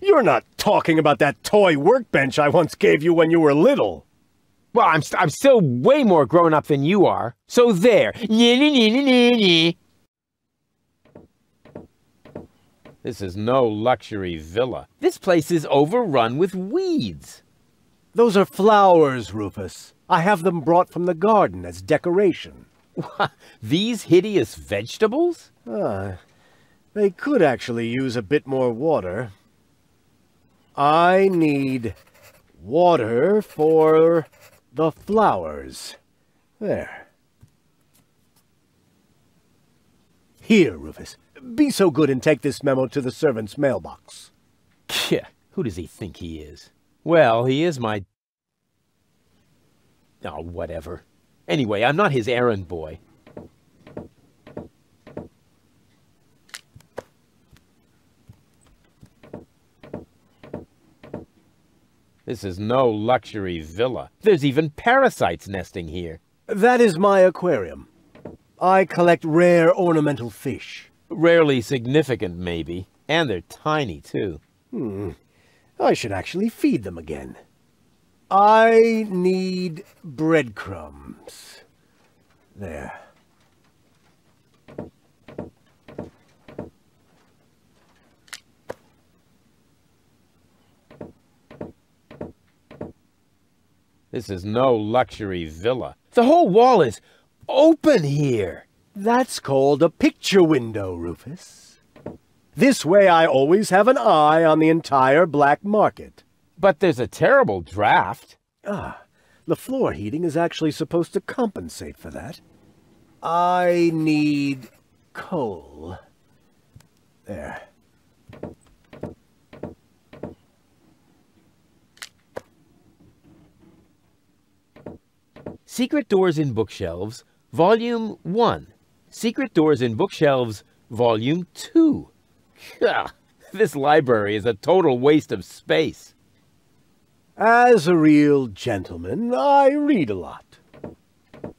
You're not talking about that toy workbench I once gave you when you were little. Well, I'm still way more grown up than you are. So there. This is no luxury villa. This place is overrun with weeds. Those are flowers, Rufus. I have them brought from the garden as decoration. These hideous vegetables? They could actually use a bit more water. I need water for the flowers. There. Here, Rufus. Be so good and take this memo to the servant's mailbox. Yeah, who does he think he is? Well, he is my... Oh, whatever. Anyway, I'm not his errand boy. This is no luxury villa. There's even parasites nesting here. That is my aquarium. I collect rare ornamental fish. Rarely significant, maybe. And they're tiny, too. I should actually feed them again. I need breadcrumbs. There. This is no luxury villa. The whole wall is open here. That's called a picture window, Rufus. This way I always have an eye on the entire black market. But there's a terrible draft. The floor heating is actually supposed to compensate for that. I need coal. There. Secret Doors in Bookshelves, Volume 1. Secret Doors in Bookshelves, Volume 2. This library is a total waste of space. As a real gentleman, I read a lot.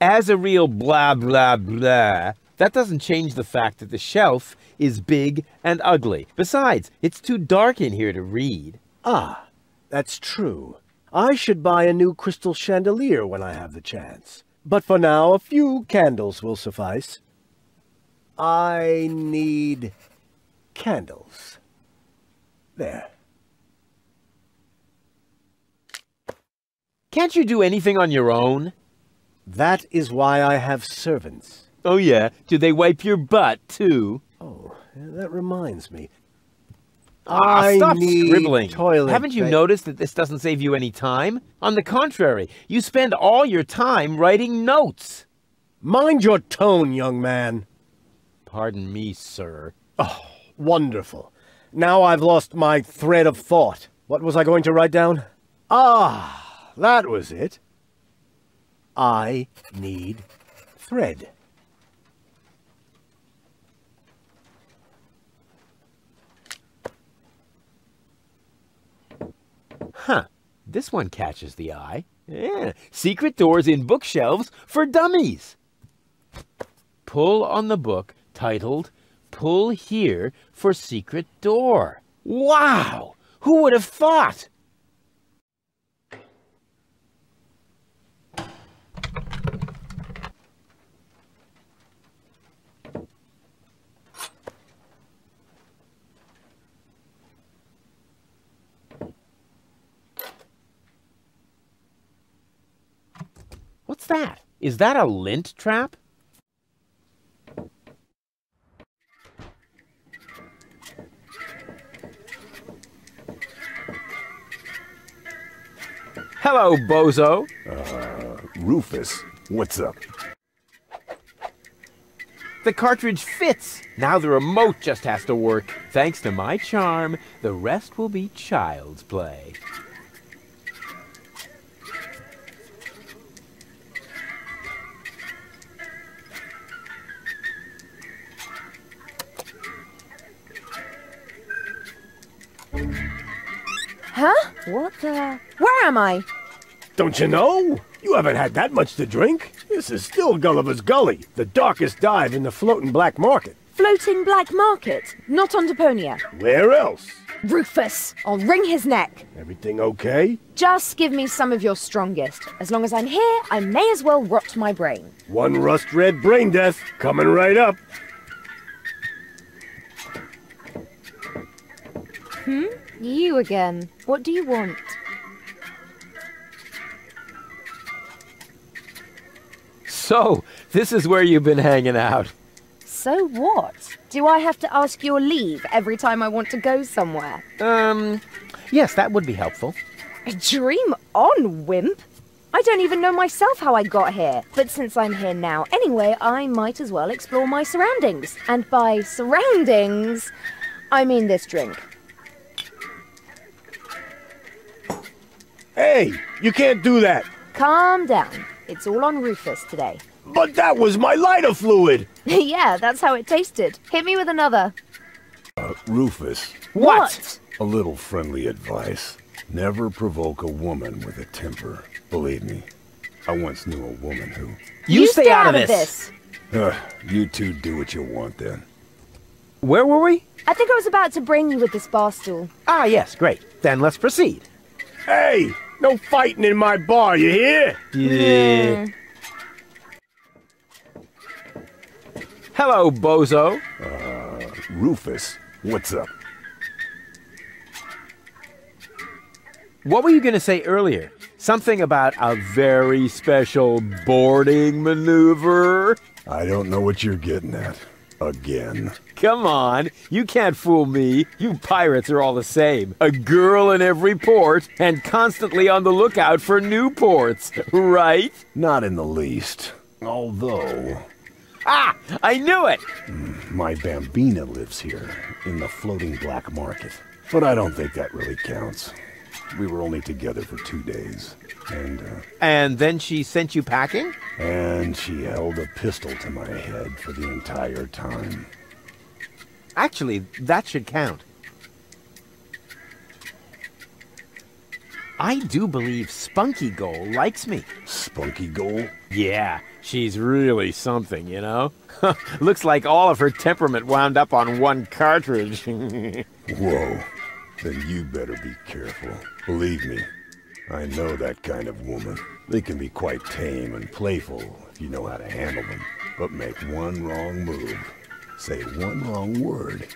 As a real blah, blah, blah, that doesn't change the fact that the shelf is big and ugly. Besides, it's too dark in here to read. That's true. I should buy a new crystal chandelier when I have the chance. But for now, a few candles will suffice. I need candles. There. Can't you do anything on your own? That is why I have servants. Oh yeah? Do they wipe your butt, too? Oh, that reminds me. Stop scribbling. Toilet Haven't you noticed that this doesn't save you any time? On the contrary, you spend all your time writing notes. Mind your tone, young man. Pardon me, sir. Oh, wonderful. Now I've lost my thread of thought. What was I going to write down? That was it. I need thread. This one catches the eye. Yeah, secret doors in bookshelves for dummies. Pull on the book titled Pull Here for Secret Door. Wow! Who would have thought? What's that? Is that a lint trap? Hello, bozo. Rufus, what's up? The cartridge fits. Now the remote just has to work. Thanks to my charm, the rest will be child's play. Huh? What the? Where am I? Don't you know? You haven't had that much to drink. This is still Gulliver's Gully, the darkest dive in the floating black market. Floating black market? Not on Deponia. Where else? Rufus, I'll wring his neck. Everything okay? Just give me some of your strongest. As long as I'm here, I may as well rot my brain. One rust-red brain death coming right up. You again. What do you want? So, this is where you've been hanging out. So what? Do I have to ask your leave every time I want to go somewhere? Yes, that would be helpful. Dream on, wimp. I don't even know myself how I got here. But since I'm here now anyway, I might as well explore my surroundings. And by surroundings, I mean this drink. Hey, you can't do that. Calm down. It's all on Rufus today. But that was my lighter fluid. Yeah, that's how it tasted. Hit me with another. Rufus. What? A little friendly advice. Never provoke a woman with a temper. Believe me, I once knew a woman who... You stay out of this! You two do what you want then. Where were we? I think I was about to bring you with this bar stool. Ah, yes, great. Then let's proceed. Hey, no fighting in my bar, you hear? Yeah. Hello, bozo. Rufus, what's up? What were you going to say earlier? Something about a very special boarding maneuver? I don't know what you're getting at. Again. Come on, you can't fool me. You pirates are all the same. A girl in every port and constantly on the lookout for new ports, right? Not in the least. Although... Ah! I knew it! My Bambina lives here, in the floating black market. But I don't think that really counts. We were only together for 2 days. And then she sent you packing? And she held a pistol to my head for the entire time. Actually, that should count. I do believe Spunky Goal likes me. Spunky Goal? Yeah, she's really something, you know? Looks like all of her temperament wound up on one cartridge. Whoa. Then you better be careful. Believe me, I know that kind of woman. They can be quite tame and playful if you know how to handle them. But make one wrong move, say one wrong word,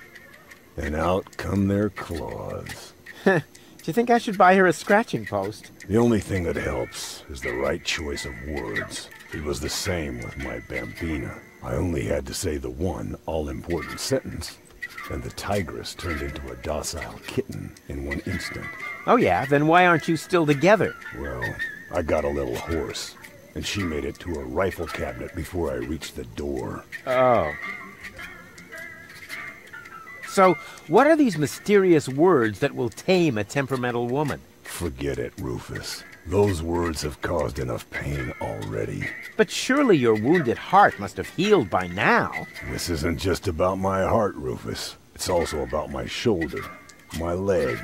and out come their claws. Do you think I should buy her a scratching post? The only thing that helps is the right choice of words. It was the same with my Bambina. I only had to say the one all-important sentence, and the tigress turned into a docile kitten in one instant. Oh yeah? Then why aren't you still together? Well, I got a little hoarse, and she made it to a rifle cabinet before I reached the door. Oh. So, what are these mysterious words that will tame a temperamental woman? Forget it, Rufus. Those words have caused enough pain already. But surely your wounded heart must have healed by now. This isn't just about my heart, Rufus. It's also about my shoulder, my leg,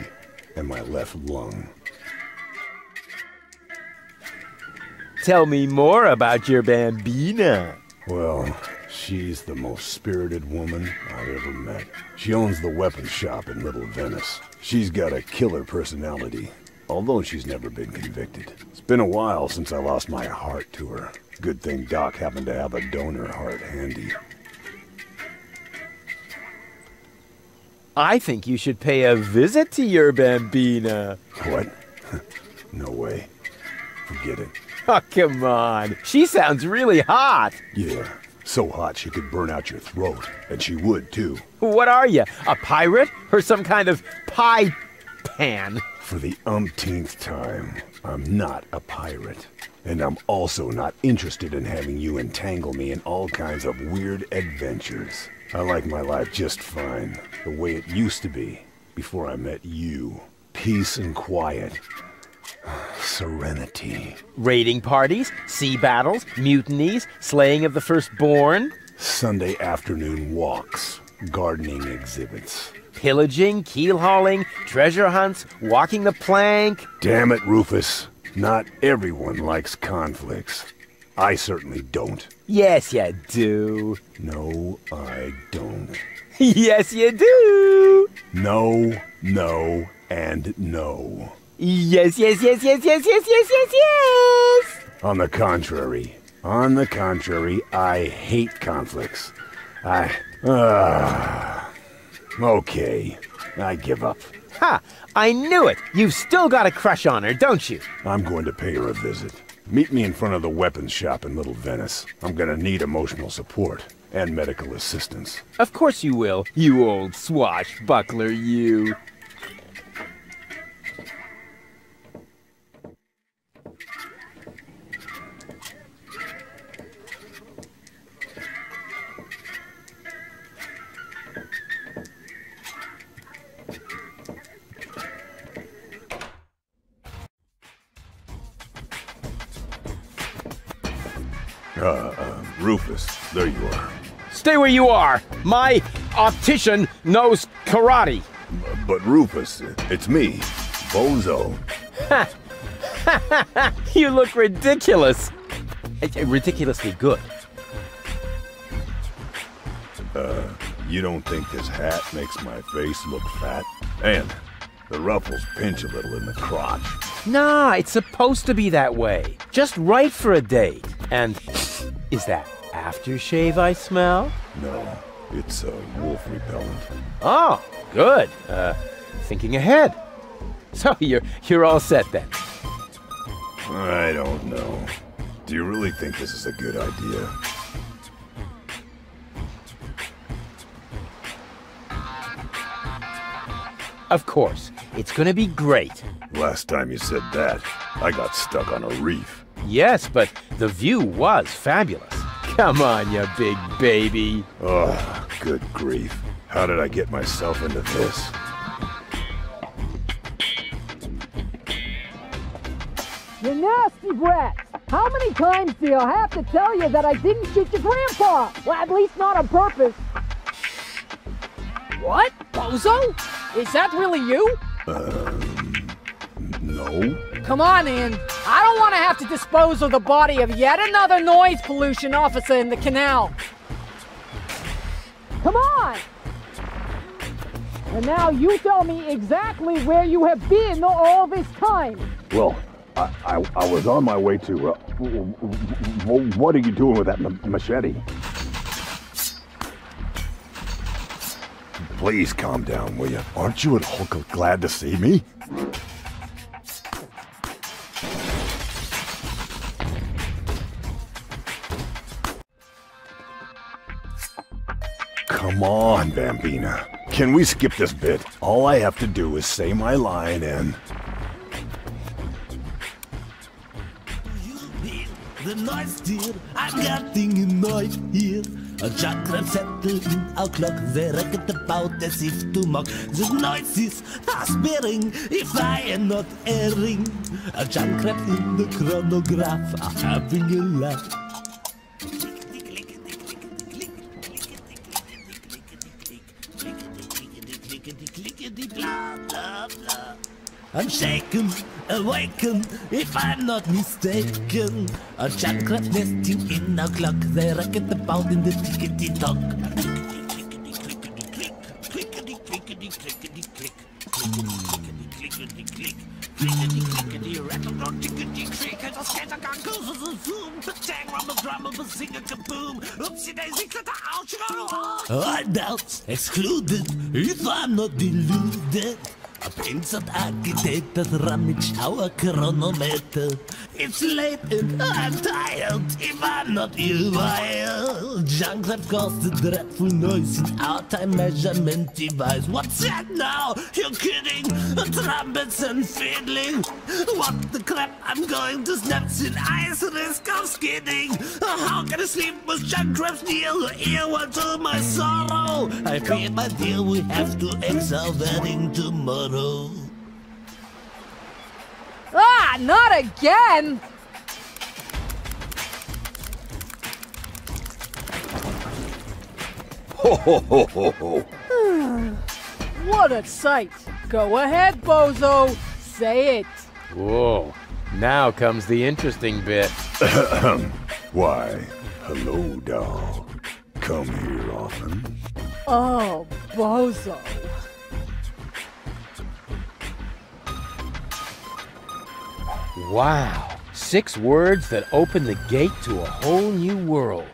and my left lung. Tell me more about your bambina. Well, she's the most spirited woman I've ever met. She owns the weapons shop in Little Venice. She's got a killer personality, although she's never been convicted. It's been a while since I lost my heart to her. Good thing Doc happened to have a donor heart handy. I think you should pay a visit to your bambina. What? No way. Forget it. Oh, come on. She sounds really hot. Yeah, so hot she could burn out your throat. And she would, too. What are you, a pirate? Or some kind of pie pan? For the umpteenth time, I'm not a pirate. And I'm also not interested in having you entangle me in all kinds of weird adventures. I like my life just fine, the way it used to be, before I met you. Peace and quiet. Serenity. Raiding parties, sea battles, mutinies, slaying of the firstborn. Sunday afternoon walks, gardening exhibits. Pillaging, keel hauling, treasure hunts, walking the plank. Damn it, Rufus. Not everyone likes conflicts. I certainly don't. Yes, you do. No, I don't. Yes, you do. No, no, and no. Yes, yes, yes, yes, yes, yes, yes, yes, yes. On the contrary, I hate conflicts. Okay, I give up. Ha! I knew it! You've still got a crush on her, don't you? I'm going to pay her a visit. Meet me in front of the weapons shop in Little Venice. I'm gonna need emotional support and medical assistance. Of course you will, you old swashbuckler, you. Rufus, there you are. Stay where you are! My optician knows karate! But Rufus, it's me, Bozo. You look ridiculous! Ridiculously good. You don't think this hat makes my face look fat? And the ruffles pinch a little in the crotch. Nah, it's supposed to be that way. Just right for a date. And is that aftershave I smell? No, it's wolf repellent. Oh, good. Thinking ahead. So you're all set then? I don't know. Do you really think this is a good idea? Of course. It's gonna be great. Last time you said that, I got stuck on a reef. Yes, but the view was fabulous. Come on, you big baby. Oh, good grief. How did I get myself into this? You nasty brat! How many times do you have to tell you that I didn't shoot your grandpa? Well, at least not on purpose. What? Bozo? Is that really you? No. Come on, Ian. I don't want to have to dispose of the body of yet another noise pollution officer in the canal. Come on! And now you tell me exactly where you have been all this time. Well, I was on my way to... what are you doing with that machete? Please calm down, will you? Aren't you and Hulk glad to see me? Come on, Bambina. Can we skip this bit? All I have to do is say my line and... The noise dear, I'm getting noise here. A chakra settled in our clock, they reckon about as if to mock. The noise is fast-bearing, if I am not erring. A chakra in the chronograph are having a laugh. I'm shaken, awaken, if I'm not mistaken. A chanclet nesting in our clock, they racket about in the tickety-tock. I doubt excluded if I'm not deluded. A painted architect that rummaged our chronometer. It's late and I'm tired if I'm not ill. Junk that caused the dreadful noise in our time measurement device. What's that now? You're kidding? Trumpets and fiddling. What the crap? I'm going to snaps in ice, risk of skidding. How can I sleep with junk traps near the ear? What to my sorrow? I fear, my dear, we have to exile wedding tomorrow. Ah, not again! Ho ho ho ho ho! What a sight! Go ahead, bozo! Say it! Whoa, now comes the interesting bit. Why, hello, doll. Come here often. Oh, bozo. Wow, 6 words that open the gate to a whole new world.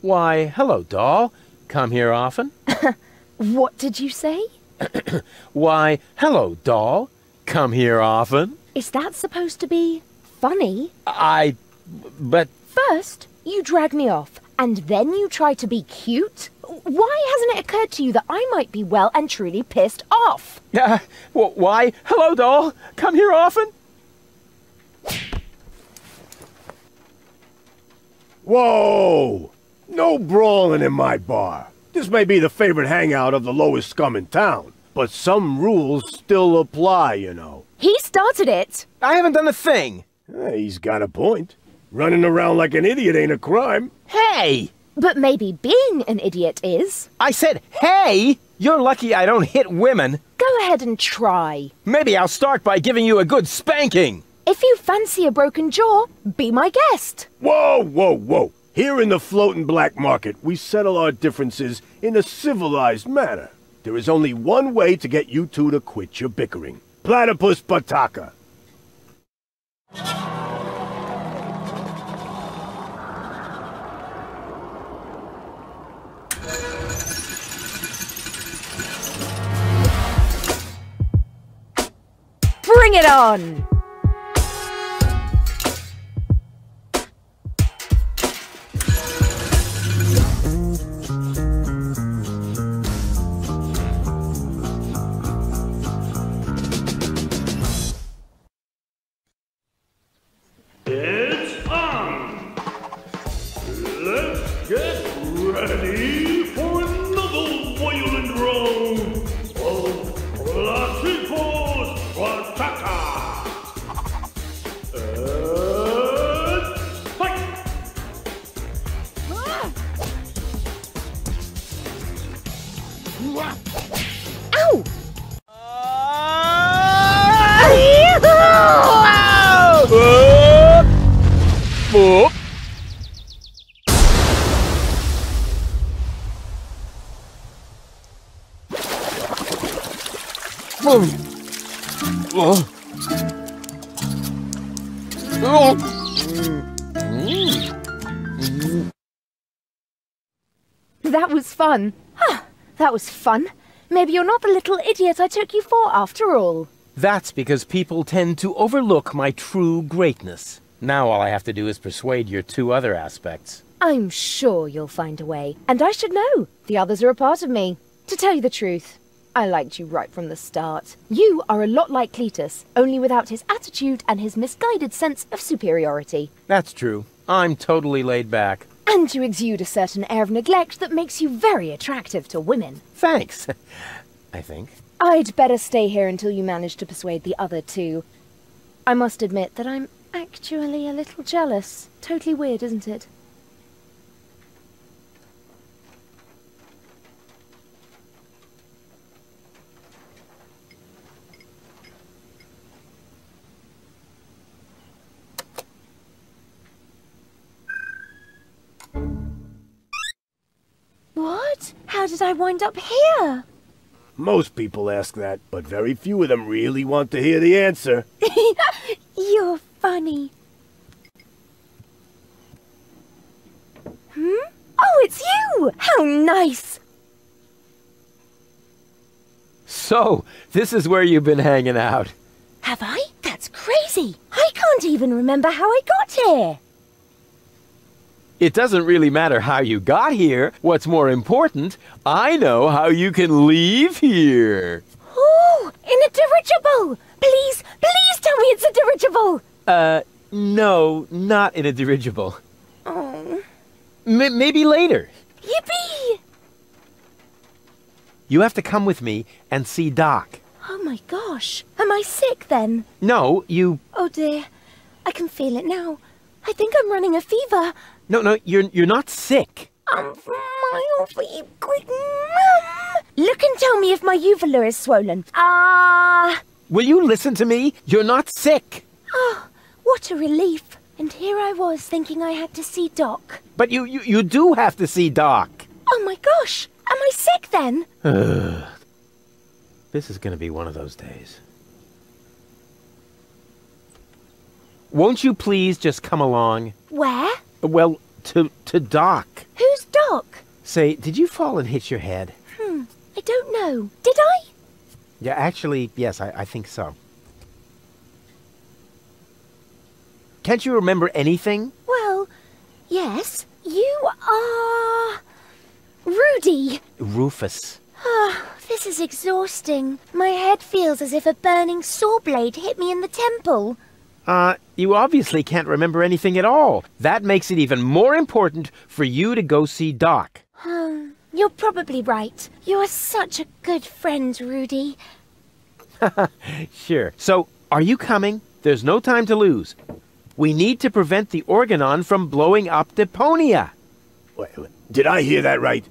Why, hello, doll. Come here often? What did you say? Why, hello, doll. Come here often? Is that supposed to be funny? But... First, you drag me off, and then you try to be cute? Why hasn't it occurred to you that I might be well and truly pissed off? Why, hello, doll. Come here often? Whoa! No brawling in my bar. This may be the favorite hangout of the lowest scum in town, but some rules still apply, you know. He started it! I haven't done a thing! He's got a point. Running around like an idiot ain't a crime. Hey! But maybe being an idiot is. I said, hey! You're lucky I don't hit women. Go ahead and try. Maybe I'll start by giving you a good spanking. If you fancy a broken jaw, be my guest. Whoa, whoa, whoa. Here in the floating black market, we settle our differences in a civilized manner. There is only one way to get you two to quit your bickering. Platypus Pataka. Bring it on! It's on! Let's get ready for another violent round of Platypus Pataka! And fight! Ow! That was fun. That was fun. Maybe you're not the little idiot I took you for after all. That's because people tend to overlook my true greatness. Now all I have to do is persuade your 2 other aspects. I'm sure you'll find a way. And I should know. The others are a part of me. To tell you the truth, I liked you right from the start. You are a lot like Cletus, only without his attitude and his misguided sense of superiority. That's true. I'm totally laid back. And you exude a certain air of neglect that makes you very attractive to women. Thanks, I think. I'd better stay here until you manage to persuade the other two. I must admit that I'm actually a little jealous. Totally weird, isn't it? What? How did I wind up here? Most people ask that, but very few of them really want to hear the answer. You're funny. Oh, it's you! How nice! So, this is where you've been hanging out. Have I? That's crazy! I can't even remember how I got here! It doesn't really matter how you got here. What's more important, I know how you can leave here. Oh, in a dirigible! Please, please tell me it's a dirigible! No, not in a dirigible. Oh. Maybe later. Yippee! You have to come with me and see Doc. Oh my gosh. Am I sick then? No, you... Oh dear. I can feel it now. I think I'm running a fever. No, you're not sick. Look and tell me if my uvula is swollen. Will you listen to me? You're not sick. Oh, what a relief. And here I was thinking I had to see Doc. But you do have to see Doc. Oh my gosh. Am I sick then? This is going to be one of those days. Won't you please just come along? Where? Well, to Doc. Who's Doc? Say, did you fall and hit your head? I don't know. Did I? Yeah, actually, yes, I think so. Can't you remember anything? Well, yes. You are... Rudy. Rufus. Oh, this is exhausting. My head feels as if a burning saw blade hit me in the temple. You obviously can't remember anything at all. That makes it even more important for you to go see Doc. You're probably right. You're such a good friend, Rudy. Sure. So, are you coming? There's no time to lose. We need to prevent the Organon from blowing up Deponia. Wait, did I hear that right?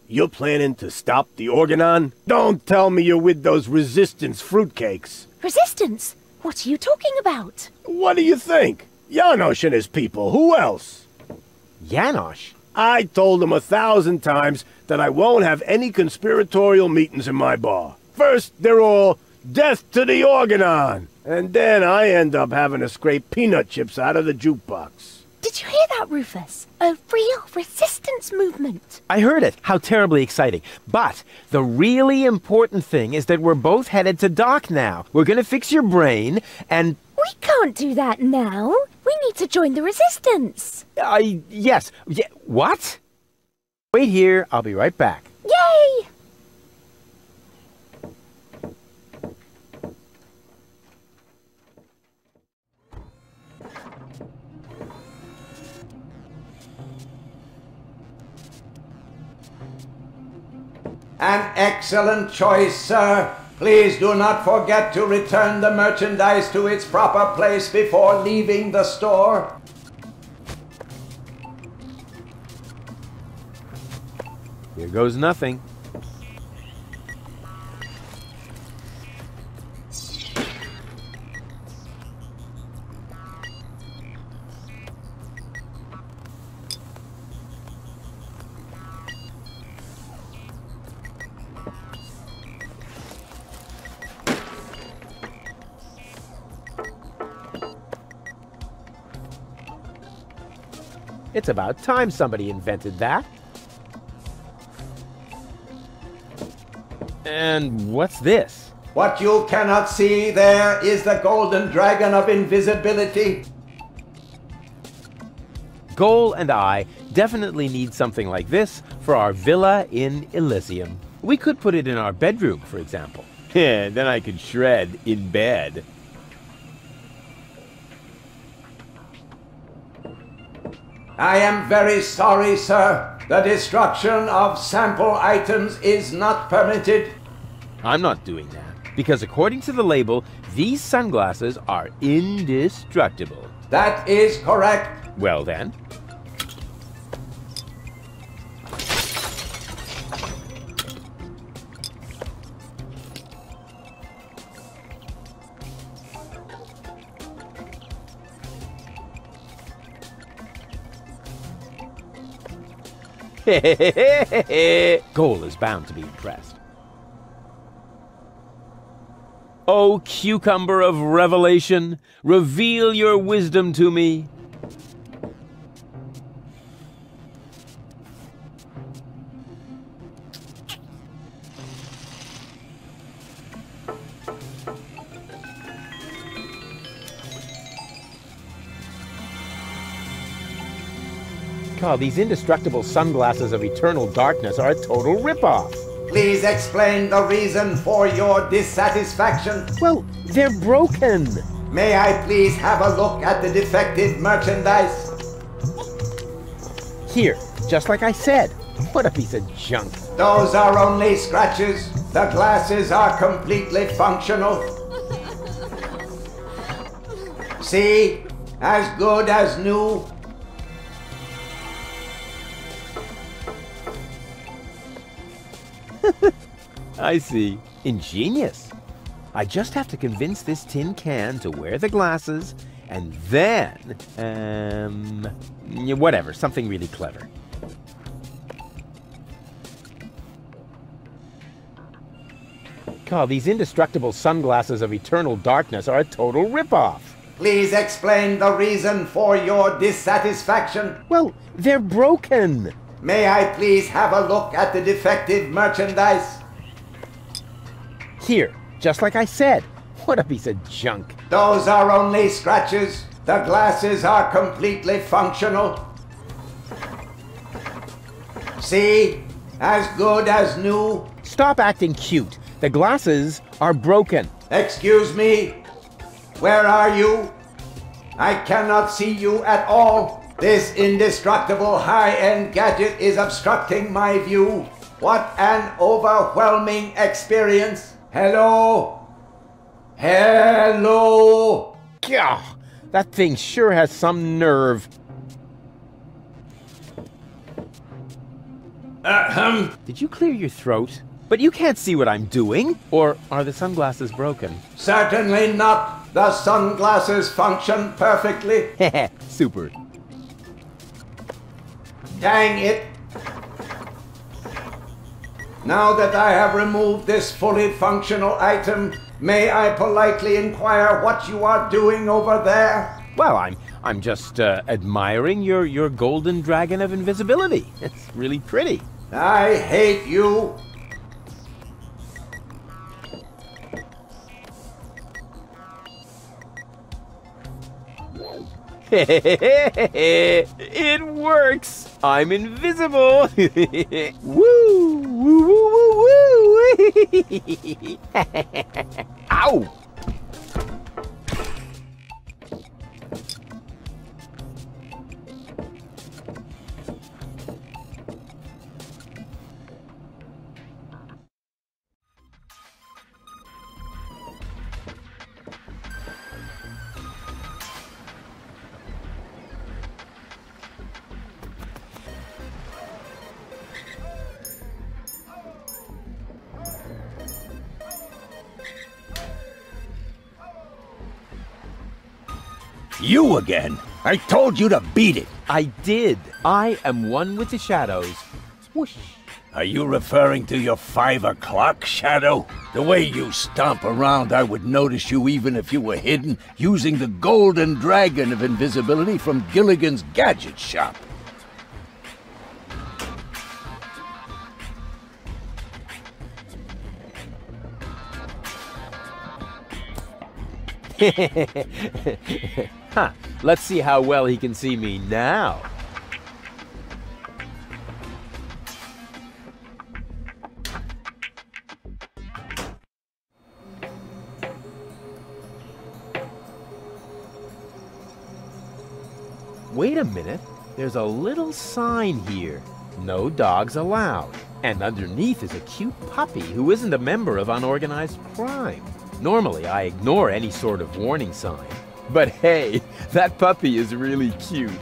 You're planning to stop the Organon? Don't tell me you're with those resistance fruitcakes. Resistance? What are you talking about? What do you think? Janosch and his people. Who else? Janosch? I told him 1,000 times that I won't have any conspiratorial meetings in my bar. First, they're all, death to the Organon! And then I end up having to scrape peanut chips out of the jukebox. Did you hear that, Rufus? A real resistance movement. I heard it. How terribly exciting. But the really important thing is that we're both headed to Doc now. We're going to fix your brain, and... We can't do that now. We need to join the resistance. Yes. What? Wait here. I'll be right back. Yay! An excellent choice, sir. Please do not forget to return the merchandise to its proper place before leaving the store. Here goes nothing. It's about time somebody invented that. And what's this? What you cannot see there is the golden dragon of invisibility. Goal and I definitely need something like this for our villa in Elysium. We could put it in our bedroom, for example. Then I could shred in bed. I am very sorry, sir. The destruction of sample items is not permitted. I'm not doing that, because according to the label, these sunglasses are indestructible. That is correct. Well then. Goal is bound to be impressed. O cucumber of revelation, reveal your wisdom to me. God, these indestructible sunglasses of eternal darkness are a total ripoff. Please explain the reason for your dissatisfaction. Well, they're broken. May I please have a look at the defective merchandise? Here, just like I said. What a piece of junk. Those are only scratches. The glasses are completely functional. See? As good as new. I see. Ingenious. I just have to convince this tin can to wear the glasses, and then, whatever, something really clever. God, these indestructible sunglasses of eternal darkness are a total ripoff. Please explain the reason for your dissatisfaction. Well, they're broken. May I please have a look at the defective merchandise? Here, just like I said. What a piece of junk. Those are only scratches. The glasses are completely functional. See? As good as new. Stop acting cute. The glasses are broken. Excuse me? Where are you? I cannot see you at all. This indestructible high-end gadget is obstructing my view. What an overwhelming experience. Hello? Hello? Gah, that thing sure has some nerve. Did you clear your throat? But you can't see what I'm doing. Or are the sunglasses broken? Certainly not. The sunglasses function perfectly. Super. Dang it. Now that I have removed this fully functional item, may I politely inquire what you are doing over there? Well, I'm just admiring your golden dragon of invisibility. It's really pretty. I hate you. It works! I'm invisible! Woo! Woo woo woo woo! Ow! You again? I told you to beat it. I did. I am one with the shadows. Whoosh. Are you referring to your 5 o'clock shadow? The way you stomp around, I would notice you even if you were hidden using the golden dragon of invisibility from Gilligan's gadget shop. Huh. Let's see how well he can see me now. Wait a minute. there's a little sign here. No dogs allowed. And underneath is a cute puppy who isn't a member of unorganized crime. Normally, I ignore any sort of warning sign. But hey, that puppy is really cute.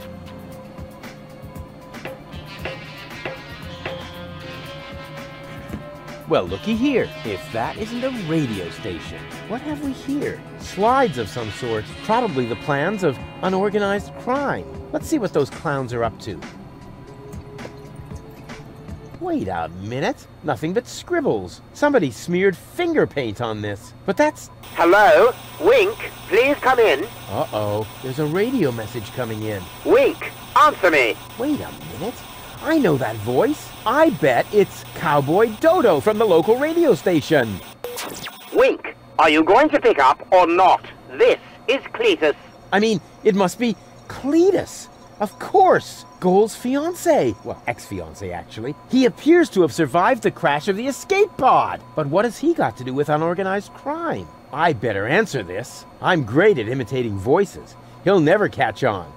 Well, looky here. If that isn't a radio station, what have we here? Slides of some sort. Probably the plans of unorganized crime. Let's see what those clowns are up to. Wait a minute. Nothing but scribbles. Somebody smeared finger paint on this. But that's... Hello? Wink, please come in. Uh-oh. There's a radio message coming in. Wink, answer me. Wait a minute. I know that voice. I bet it's Cowboy Dodo from the local radio station. Wink, are you going to pick up or not? This is Cletus. I mean, it must be Cletus. Of course. Goal's fiancé. Well, ex-fiancé, actually. He appears to have survived the crash of the escape pod. But what has he got to do with unorganized crime? I better answer this. I'm great at imitating voices. He'll never catch on.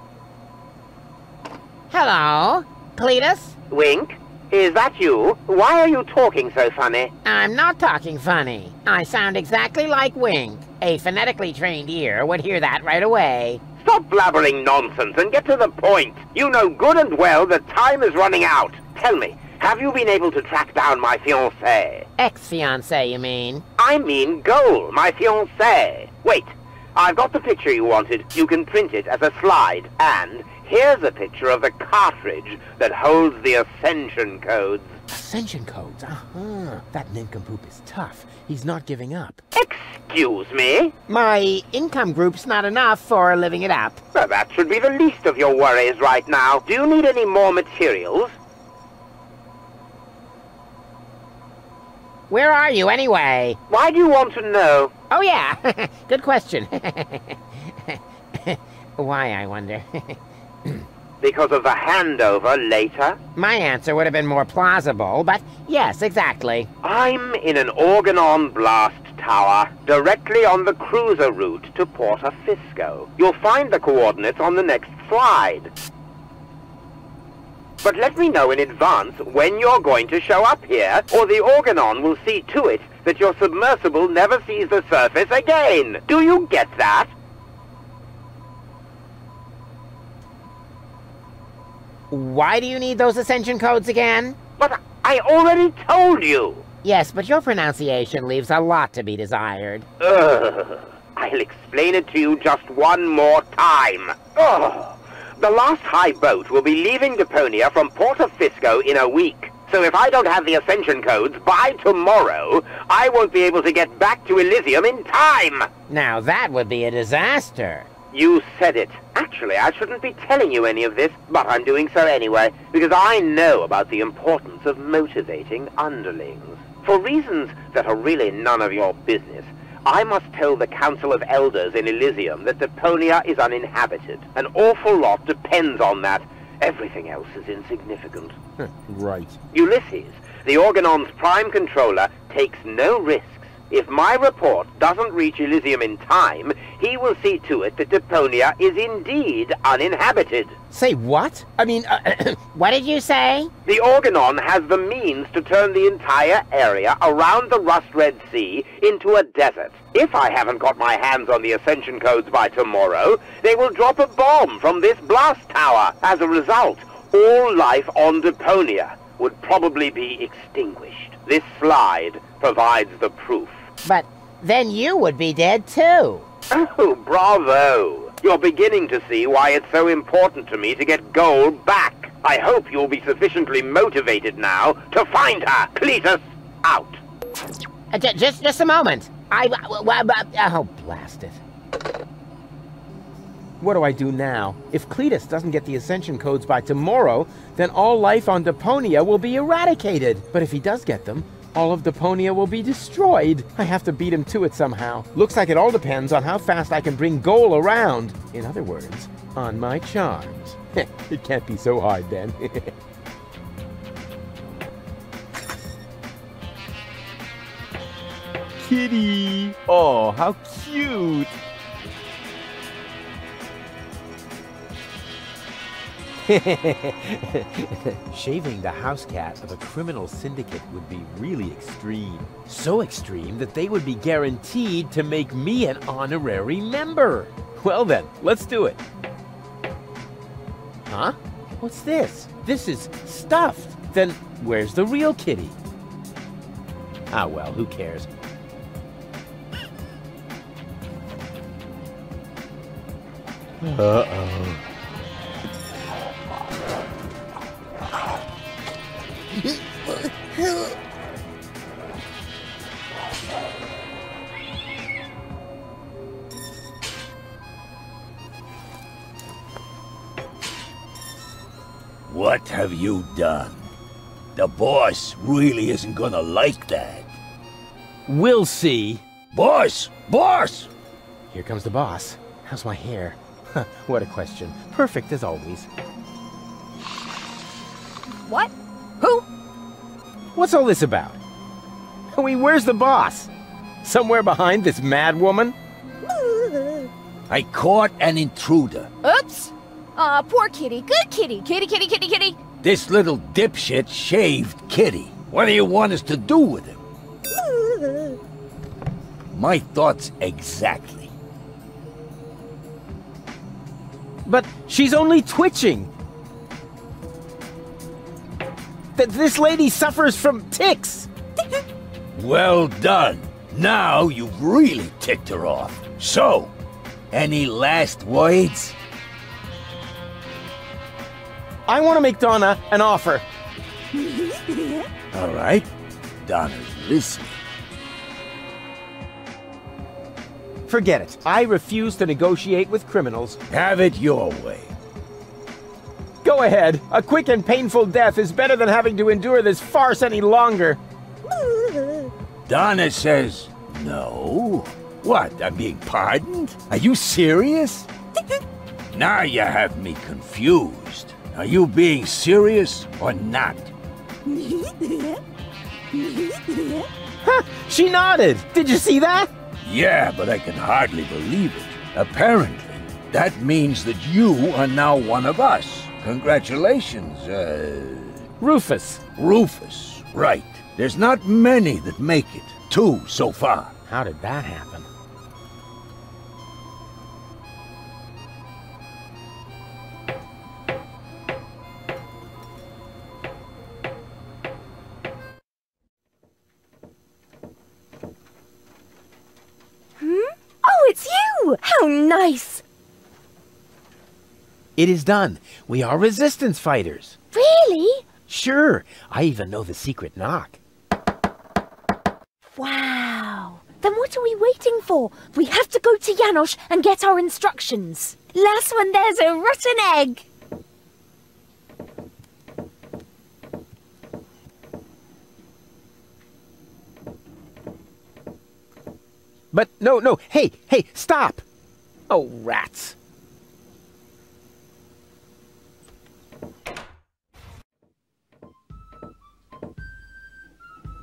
Hello? Cletus? Wink, is that you? Why are you talking so funny? I'm not talking funny. I sound exactly like Wink. A phonetically trained ear would hear that right away. Stop blabbering nonsense and get to the point. You know good and well that time is running out. Tell me, have you been able to track down my fiancé? Ex-fiancé, you mean? I mean Goal, my fiancé. Wait, I've got the picture you wanted. You can print it as a slide. And here's a picture of the cartridge that holds the ascension codes. Ascension codes? Uh-huh. That nincompoop is tough. He's not giving up. Excuse me? My income group's not enough for living it up. Well, that should be the least of your worries right now. Do you need any more materials? Where are you, anyway? Why do you want to know? Oh, yeah. Good question. Why, I wonder? Because of the handover later? My answer would have been more plausible, but yes, exactly. I'm in an Organon blast tower, directly on the cruiser route to Porta Fisco. You'll find the coordinates on the next slide. But let me know in advance when you're going to show up here, or the Organon will see to it that your submersible never sees the surface again. Do you get that? Why do you need those ascension codes again? But I already told you! Yes, but your pronunciation leaves a lot to be desired. Ugh. I'll explain it to you just one more time. Ugh. The last high boat will be leaving Deponia from Porta Fisco in a week. So if I don't have the ascension codes by tomorrow, I won't be able to get back to Elysium in time! Now that would be a disaster. You said it. Actually, I shouldn't be telling you any of this, but I'm doing so anyway, because I know about the importance of motivating underlings. For reasons that are really none of your business, I must tell the Council of Elders in Elysium that Deponia is uninhabited. An awful lot depends on that. Everything else is insignificant. Right. Ulysses, the Organon's prime controller, takes no risks. If my report doesn't reach Elysium in time, he will see to it that Deponia is indeed uninhabited. Say what? I mean, what did you say? The Organon has the means to turn the entire area around the Rust Red Sea into a desert. If I haven't got my hands on the ascension codes by tomorrow, they will drop a bomb from this blast tower. As a result, all life on Deponia would probably be extinguished. This slide provides the proof. But then you would be dead too. Oh, bravo! You're beginning to see why it's so important to me to get Goal back. I hope you'll be sufficiently motivated now to find her. Cletus, out. Just a moment. Oh, blast it. What do I do now? If Cletus doesn't get the ascension codes by tomorrow, then all life on Deponia will be eradicated. But if he does get them, all of Deponia will be destroyed. I have to beat him to it somehow. Looks like it all depends on how fast I can bring Goal around. In other words, on my charms. It can't be so hard then. Kitty! Oh, how cute! Shaving the house cat of a criminal syndicate would be really extreme. So extreme that they would be guaranteed to make me an honorary member. Well then, let's do it. Huh? What's this? This is stuffed. Then where's the real kitty? Ah well, who cares? Uh-oh. What have you done? The boss really isn't gonna like that. We'll see. Boss! Boss! Here comes the boss. How's my hair? What a question. Perfect as always. What? Who? What's all this about? I mean, where's the boss? Somewhere behind this mad woman? I caught an intruder. Oops! Aw, poor kitty. Good kitty. Kitty, kitty, kitty, kitty. This little dipshit shaved Kitty. What do you want us to do with him? My thoughts exactly. But she's only twitching. This lady suffers from tics. Well done. Now you've really ticked her off. So, any last words? I want to make Donna an offer. All right. Donna's listening. Forget it. I refuse to negotiate with criminals. Have it your way. Go ahead. A quick and painful death is better than having to endure this farce any longer. Donna says no. What, I'm being pardoned? Are you serious? Now you have me confused. Are you being serious or not? Huh, she nodded. Did you see that? Yeah, but I can hardly believe it. Apparently, that means that you are now one of us. Congratulations, Rufus. Rufus, right. There's not many that make it. 2 so far. How did that happen? Oh, it's you! How nice! It is done. We are resistance fighters. Really? Sure. I even know the secret knock. Wow. Then what are we waiting for? We have to go to Janosch and get our instructions. Last one, there's a rotten egg. But no. Hey, stop. Oh, rats.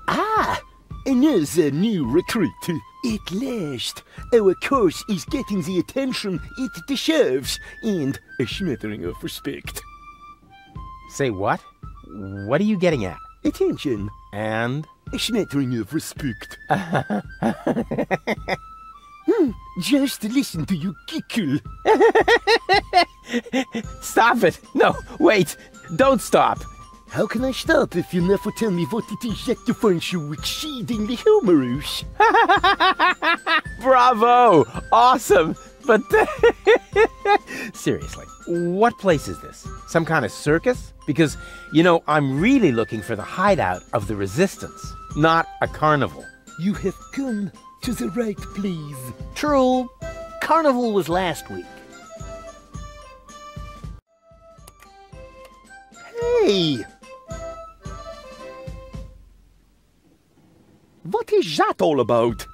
Ah, another new recruit. At last, our course is getting the attention it deserves, and a smattering of respect. Say what? What are you getting at? Attention. And? A smattering of respect. Just listen to you giggle. Stop it! No, wait! Don't stop! How can I stop if you never tell me what it is that you find so exceedingly humorous? Bravo! Awesome! But seriously, what place is this? Some kind of circus? Because, you know, I'm really looking for the hideout of the Resistance, not a carnival. You have come to the right place. True. Carnival was last week. Hey! What is that all about?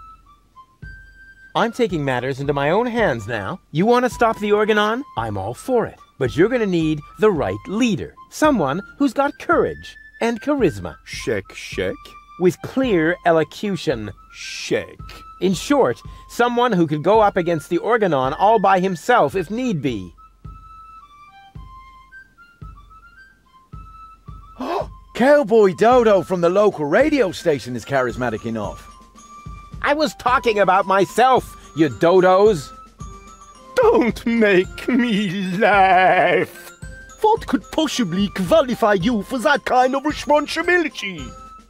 I'm taking matters into my own hands now. You want to stop the Organon? I'm all for it. But you're going to need the right leader. Someone who's got courage and charisma. Check. With clear elocution. Check. In short, someone who could go up against the Organon all by himself if need be. Cowboy Dodo from the local radio station is charismatic enough. I was talking about myself, you dodos. Don't make me laugh. What could possibly qualify you for that kind of responsibility?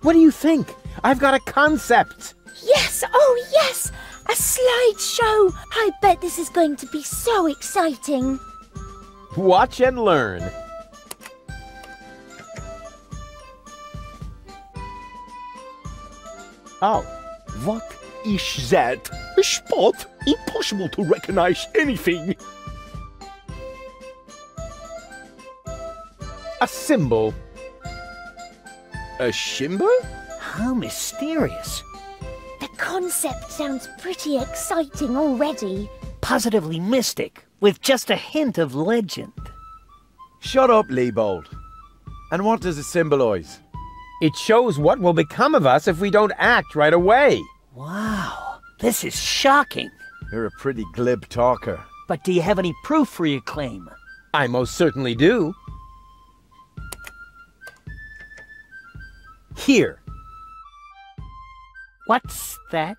What do you think? I've got a concept. Yes, oh yes! A slideshow! I bet this is going to be so exciting. Watch and learn. Oh, what is that? A spot? Impossible to recognize anything. A symbol. A shimber? How mysterious. The concept sounds pretty exciting already. Positively mystic, with just a hint of legend. Shut up, Leibold. And what does it symbolize? It shows what will become of us if we don't act right away. Wow, this is shocking. You're a pretty glib talker. But do you have any proof for your claim? I most certainly do. Here. What's that?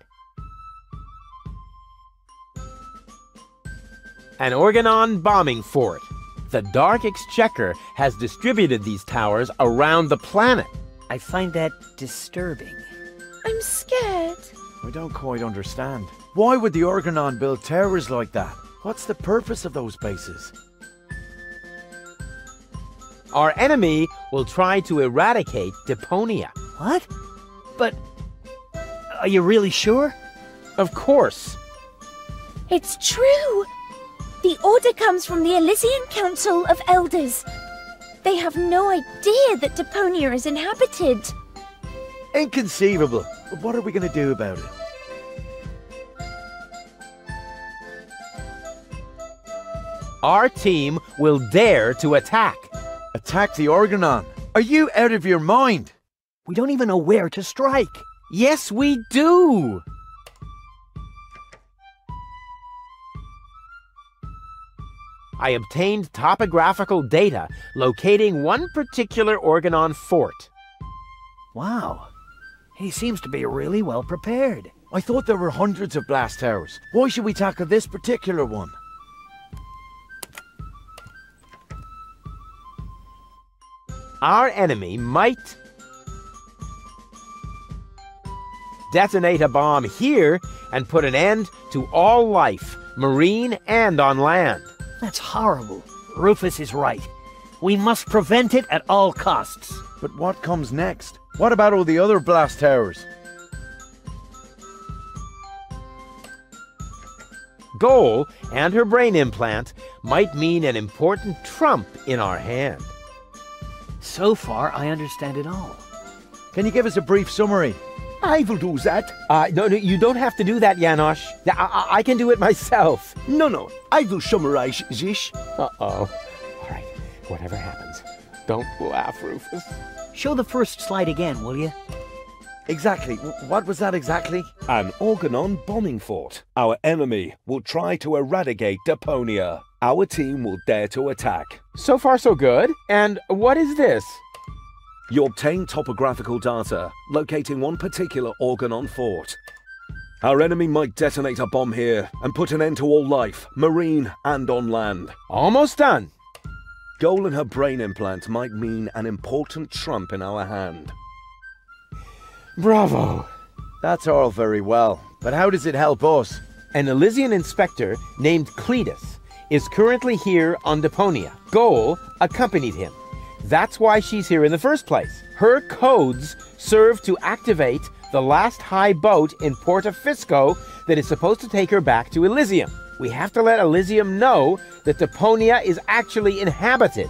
An Organon bombing fort. The Dark Exchequer has distributed these towers around the planet. I find that disturbing. I'm scared. I don't quite understand. Why would the Organon build towers like that? What's the purpose of those bases? Our enemy will try to eradicate Deponia. What? But are you really sure? Of course. It's true. The order comes from the Elysian Council of Elders. They have no idea that Deponia is inhabited. Inconceivable. But what are we going to do about it? Our team will dare to attack. Attack the Organon? Are you out of your mind? We don't even know where to strike. Yes, we do. I obtained topographical data locating one particular Organon fort. Wow. He seems to be really well prepared. I thought there were hundreds of blast towers. Why should we tackle this particular one? Our enemy might detonate a bomb here and put an end to all life, marine and on land. That's horrible. Rufus is right. We must prevent it at all costs. But what comes next? What about all the other blast towers? Goal and her brain implant might mean an important trump in our hand. So far, I understand it all. Can you give us a brief summary? I will do that. No, you don't have to do that, Janosch. I can do it myself. No, I will summarize this. Uh-oh. All right, whatever happens, don't laugh, Rufus. Show the first slide again, will you? Exactly. What was that exactly? An Organon bombing fort. Our enemy will try to eradicate Deponia. Our team will dare to attack. So far, so good. And what is this? You obtain topographical data locating one particular Organon fort. Our enemy might detonate a bomb here and put an end to all life, marine and on land. Almost done. Goal and her brain implant might mean an important trump in our hand. Bravo. That's all very well, but how does it help us? An Elysian inspector named Cletus is currently here on Deponia. Goal accompanied him. That's why she's here in the first place. Her codes serve to activate the last high boat in Porta Fisco that is supposed to take her back to Elysium. We have to let Elysium know that Deponia is actually inhabited.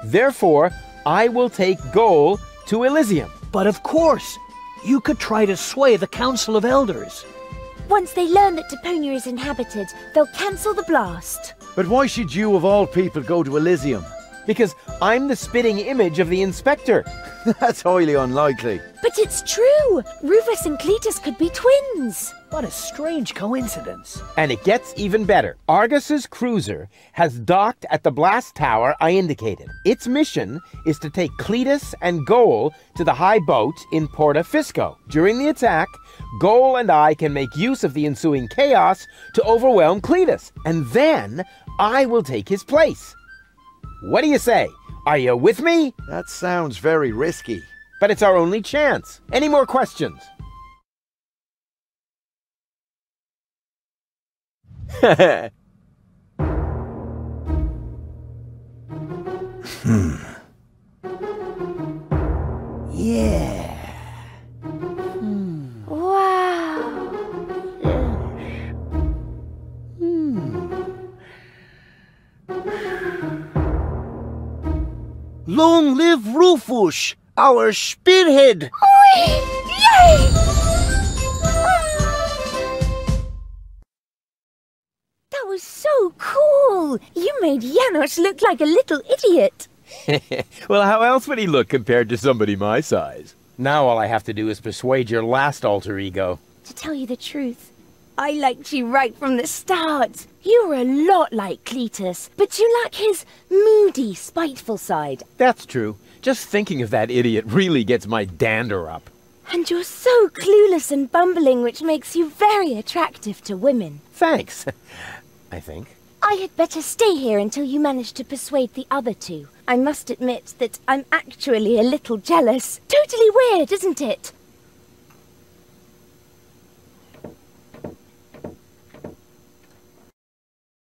Therefore, I will take Goal to Elysium. But of course, you could try to sway the Council of Elders. Once they learn that Deponia is inhabited, they'll cancel the blast. But why should you, of all people, go to Elysium? Because I'm the spitting image of the inspector. That's highly unlikely. But it's true! Rufus and Cletus could be twins! What a strange coincidence. And it gets even better. Argus's cruiser has docked at the blast tower I indicated. Its mission is to take Cletus and Goal to the high boat in Porta Fisco. During the attack, Goal and I can make use of the ensuing chaos to overwhelm Cletus, and then I will take his place. What do you say? Are you with me? That sounds very risky. But it's our only chance. Any more questions? Yeah. Wow. Long live Rufus, our spearhead! Yay! That was so cool! You made Janos look like a little idiot. Well, how else would he look compared to somebody my size? Now all I have to do is persuade your last alter ego. To tell you the truth, I liked you right from the start. You were a lot like Cletus, but you lack his moody, spiteful side. That's true. Just thinking of that idiot really gets my dander up. And you're so clueless and bumbling, which makes you very attractive to women. Thanks, I think. I had better stay here until you manage to persuade the other two. I must admit that I'm actually a little jealous. Totally weird, isn't it?